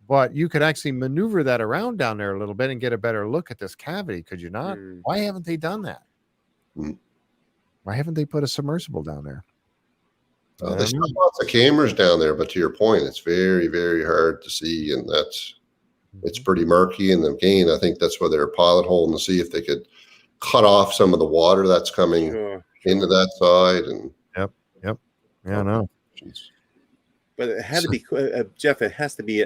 But you could actually maneuver that around down there a little bit and get a better look at this cavity. Could you not? Why haven't they done that? Why haven't they put a submersible down there? There's lots of cameras down there, but to your point, it's very, very hard to see, and it's pretty murky. And again, I think that's why they're pilot holing to see if they could cut off some of the water that's coming into that side. And yep. Yeah, I know. But it had to be, Jeff. It has to be,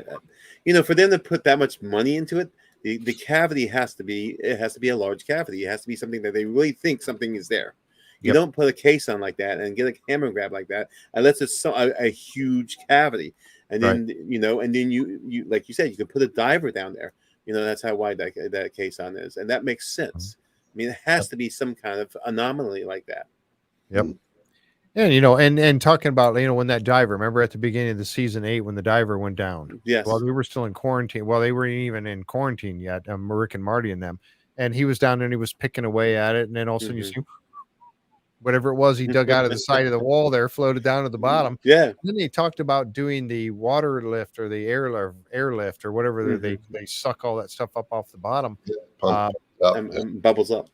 for them to put that much money into it. The cavity has to be a large cavity. It has to be something that they really think something is there. You don't put a case on like that and get a camera grab like that unless it's a huge cavity. And then and then you like you said, you can put a diver down there. That's how wide that case on is, and that makes sense. I mean, it has to be some kind of anomaly like that. Yep. And and talking about when that diver, remember at the beginning of the season 8 when the diver went down? Yes. Well, we were still in quarantine. Well, they weren't even in quarantine yet. Rick and Marty and them, and he was down there and he was picking away at it, and then all of a sudden you see whatever it was he dug out of the side of the wall there floated down to the bottom. Yeah. And then they talked about doing the water lift or the airlift or whatever they suck all that stuff up off the bottom. And bubbles up.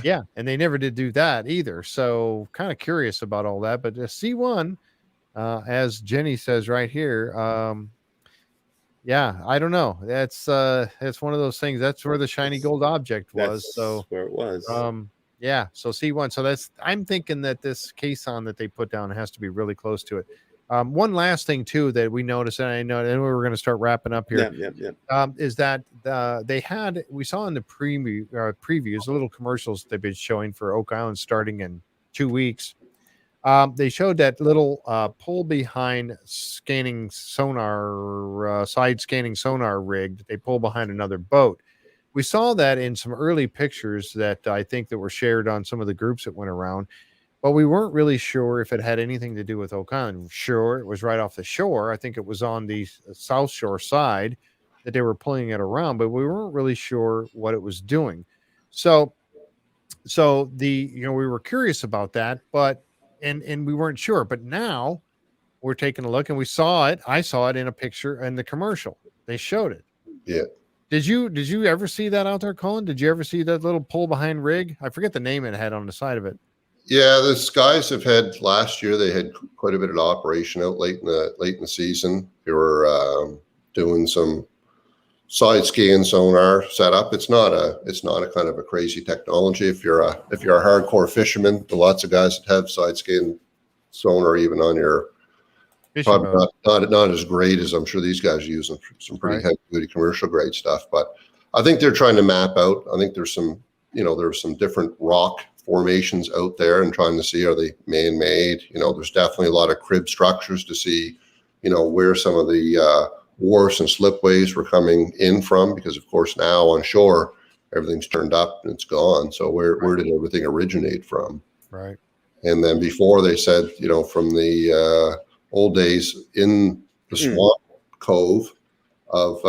Yeah, and they never did do that either. So kind of curious about all that. But the C1, as Jenny says right here, I don't know. That's one of those things. That's where the shiny gold object was. That's where it was. Yeah, so C1. So I'm thinking that this caisson that they put down has to be really close to it. One last thing too that we noticed, and I know, and we're going to start wrapping up here. Is that we saw in the previews, little commercials they've been showing for Oak Island starting in 2 weeks. They showed that little pull behind scanning sonar, side scanning sonar rig that they pull behind another boat. We saw that in some early pictures that I think that were shared on some of the groups that went around, but we weren't really sure if it had anything to do with Oak Island. Sure, it was right off the shore. I think it was on the South Shore side that they were pulling it around, but we weren't really sure what it was doing. So we were curious about that, but and we weren't sure. But now we're taking a look, and we saw it. I saw it in a picture in the commercial. They showed it. Yeah. Did you ever see that out there, Colin? Did you ever see that little pull behind rig? I forget the name it had on the side of it. Yeah, the guys have had last year. They had quite a bit of operation out late in the season. They were doing some side scan sonar setup. It's not a kind of a crazy technology. If you're a hardcore fisherman, lots of guys that have side scan sonar even on your probably not as great as I'm sure these guys are using some pretty heavy duty commercial grade stuff. But I think they're trying to map out. I think there's some different rock formations out there and trying to see, are they man-made? There's definitely a lot of crib structures to see, where some of the wharfs and slipways were coming in from, because of course now on shore everything's turned up and it's gone. So where did everything originate from? Right. And then before they said, from the old days in the swamp cove of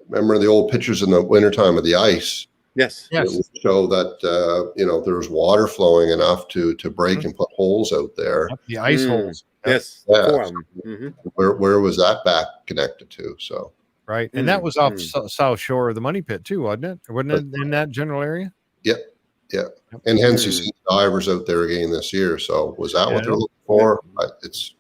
remember the old pictures in the wintertime of the ice Yes. It would show that there's water flowing enough to break and put holes out there. Yep, the ice holes. Yep. Yes. Yeah. 4 of them. Mm-hmm. Where was that back connected to? So Right. And that was off South Shore of the Money Pit too, wasn't it? Wasn't it in that general area? Yep. Yeah. And hence you see divers out there again this year. So was that what they're looking for? It's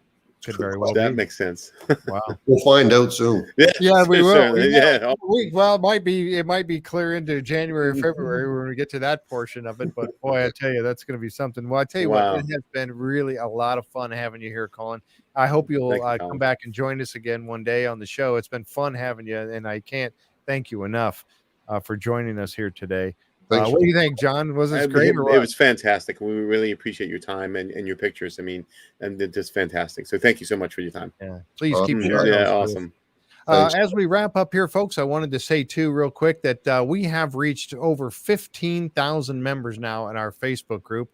could very well that be. makes sense. Wow. We'll find out soon. Yeah, we will. Certainly. Yeah. Well, it might be clear into January or February when we get to that portion of it. But boy, I tell you, that's going to be something. Well, I tell you what, it has been really a lot of fun having you here, Colin. I hope you'll come back and join us again one day on the show. It's been fun having you, and I can't thank you enough for joining us here today. What do you think, John? Was it great? It was fantastic. We really appreciate your time and your pictures. I mean, and it's just fantastic. So thank you so much for your time. Yeah, please keep sharing. Yeah, awesome. As we wrap up here, folks, I wanted to say too, real quick, that we have reached over 15,000 members now in our Facebook group.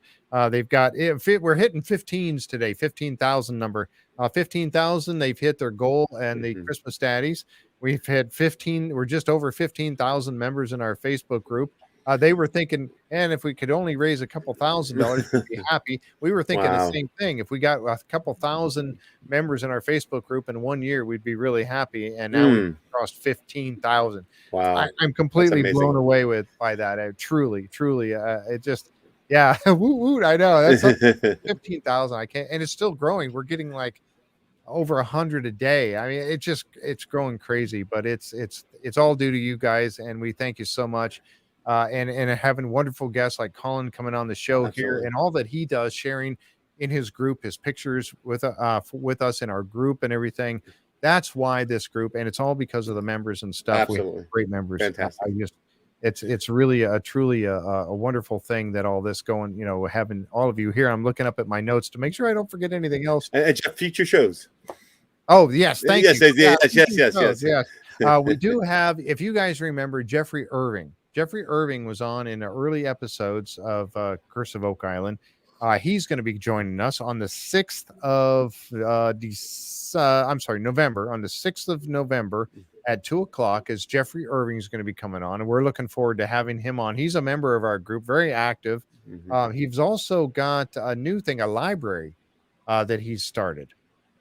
They've got we're hitting 15s today, 15,000 number, 15,000. They've hit their goal, and the Christmas Daddies. We've had 15. We're just over 15,000 members in our Facebook group. They were thinking, and if we could only raise a couple $1,000, we'd be happy. We were thinking the same thing. If we got a couple thousand members in our Facebook group in 1 year, we'd be really happy. And now we've crossed 15,000. Wow. I'm completely blown away by that. Truly, it just, yeah. Woo, I know that's 15,000. I can't, and it's still growing. We're getting like over 100 a day. I mean, it's growing crazy, but it's all due to you guys. And we thank you so much. And having wonderful guests like Colin coming on the show here, and all that he does, sharing in his group, his pictures with us in our group and everything. That's why this group, and it's all because of the members and stuff. Absolutely. We have great members. Fantastic. It's really truly a wonderful thing that all this going, having all of you here. I'm looking up at my notes to make sure I don't forget anything else. And future shows. Oh, yes. Thank you. Yes. We do have, if you guys remember, Jeffrey Irving. Jeffrey Irving was on in the early episodes of Curse of Oak Island. He's going to be joining us on the 6th of November. On the 6th of November at 2:00 is Jeffrey Irving is going to be coming on, and we're looking forward to having him on. He's a member of our group, very active. He's also got a new thing, a library that he's started.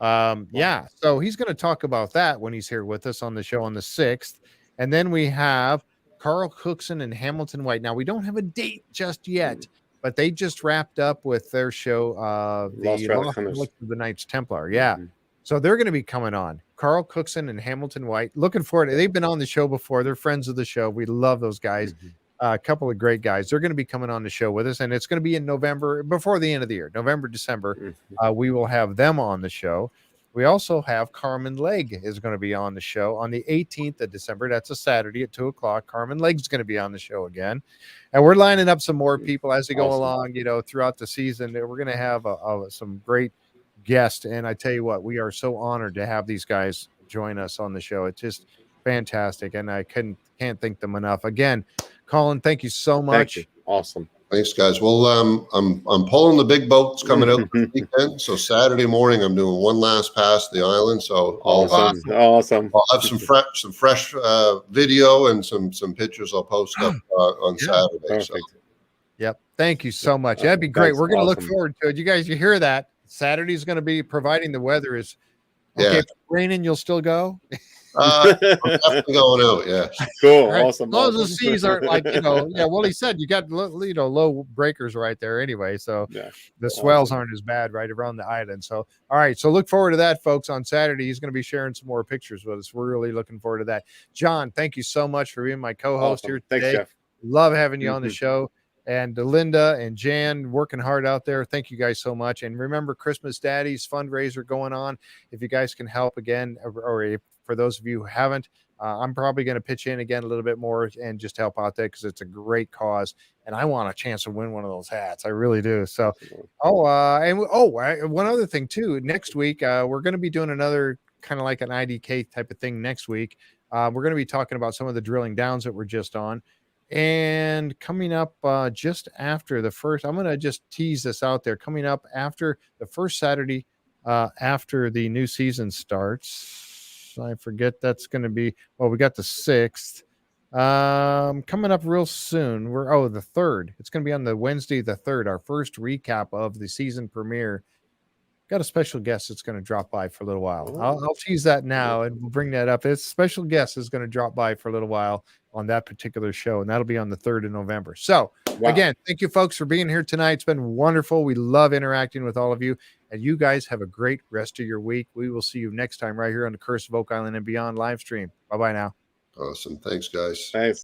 So he's going to talk about that when he's here with us on the show on the 6th. And then we have Carl Cookson and Hamilton White. Now, we don't have a date just yet, but they just wrapped up with their show, the Lost Relics of the Knights Templar. Yeah. So they're going to be coming on. Carl Cookson and Hamilton White. Looking forward. They've been on the show before. They're friends of the show. We love those guys. A couple of great guys. They're going to be coming on the show with us, and it's going to be in November, before the end of the year, November, December. We will have them on the show. We also have Carmen Legg is going to be on the show on the 18th of December. That's a Saturday at 2:00. Carmen Legg's going to be on the show again. And we're lining up some more people as we go along, throughout the season. We're going to have some great guests. And I tell you what, we are so honored to have these guys join us on the show. It's just fantastic. And I can't thank them enough. Again, Colin, thank you so much. Thank you. Awesome. Thanks, guys. Well, I'm pulling the big boats coming out this weekend. So Saturday morning, I'm doing one last pass to the island. So awesome. I'll have some fresh video and some pictures I'll post up on Saturday. Perfect. So. Yep. Thank you so much. That'd be great. We're going to look forward to it. You guys, you hear that? Saturday's going to be, providing the weather is okay. If it's raining, you'll still go. I'm definitely going out. Yeah. Cool. Right. Awesome. As long as the seas aren't like, well, he said you got, low breakers right there anyway. So the swells aren't as bad right around the island. So, all right. So look forward to that, folks, on Saturday. He's going to be sharing some more pictures with us. We're really looking forward to that. John, thank you so much for being my co-host here today. Thanks, Jeff. Love having you on the show. And Linda and Jan working hard out there. Thank you guys so much. And remember, Christmas Daddies fundraiser going on. If you guys can help again, or if, for those of you who haven't, I'm probably going to pitch in again a little bit more and just help out there because it's a great cause. And I want a chance to win one of those hats. I really do. So, one other thing too. Next week, we're going to be doing another kind of like an IDK type of thing next week. We're going to be talking about some of the drilling downs that we're just on. And coming up just after the first, I'm going to just tease this out there. Coming up after the first Saturday after the new season starts, I forget that's going to be, we got the 6th. Coming up real soon. We're the 3rd. It's going to be on the Wednesday the 3rd, our first recap of the season premiere. Got a special guest that's going to drop by for a little while. I'll tease that now and we'll bring that up. This special guest is going to drop by for a little while on that particular show, and that'll be on the 3rd of November. So again, thank you folks for being here tonight. It's been wonderful. We love interacting with all of you, and you guys have a great rest of your week. We will see you next time right here on the Curse of Oak Island and Beyond live stream. Bye-bye now. Awesome. Thanks, guys. Thanks.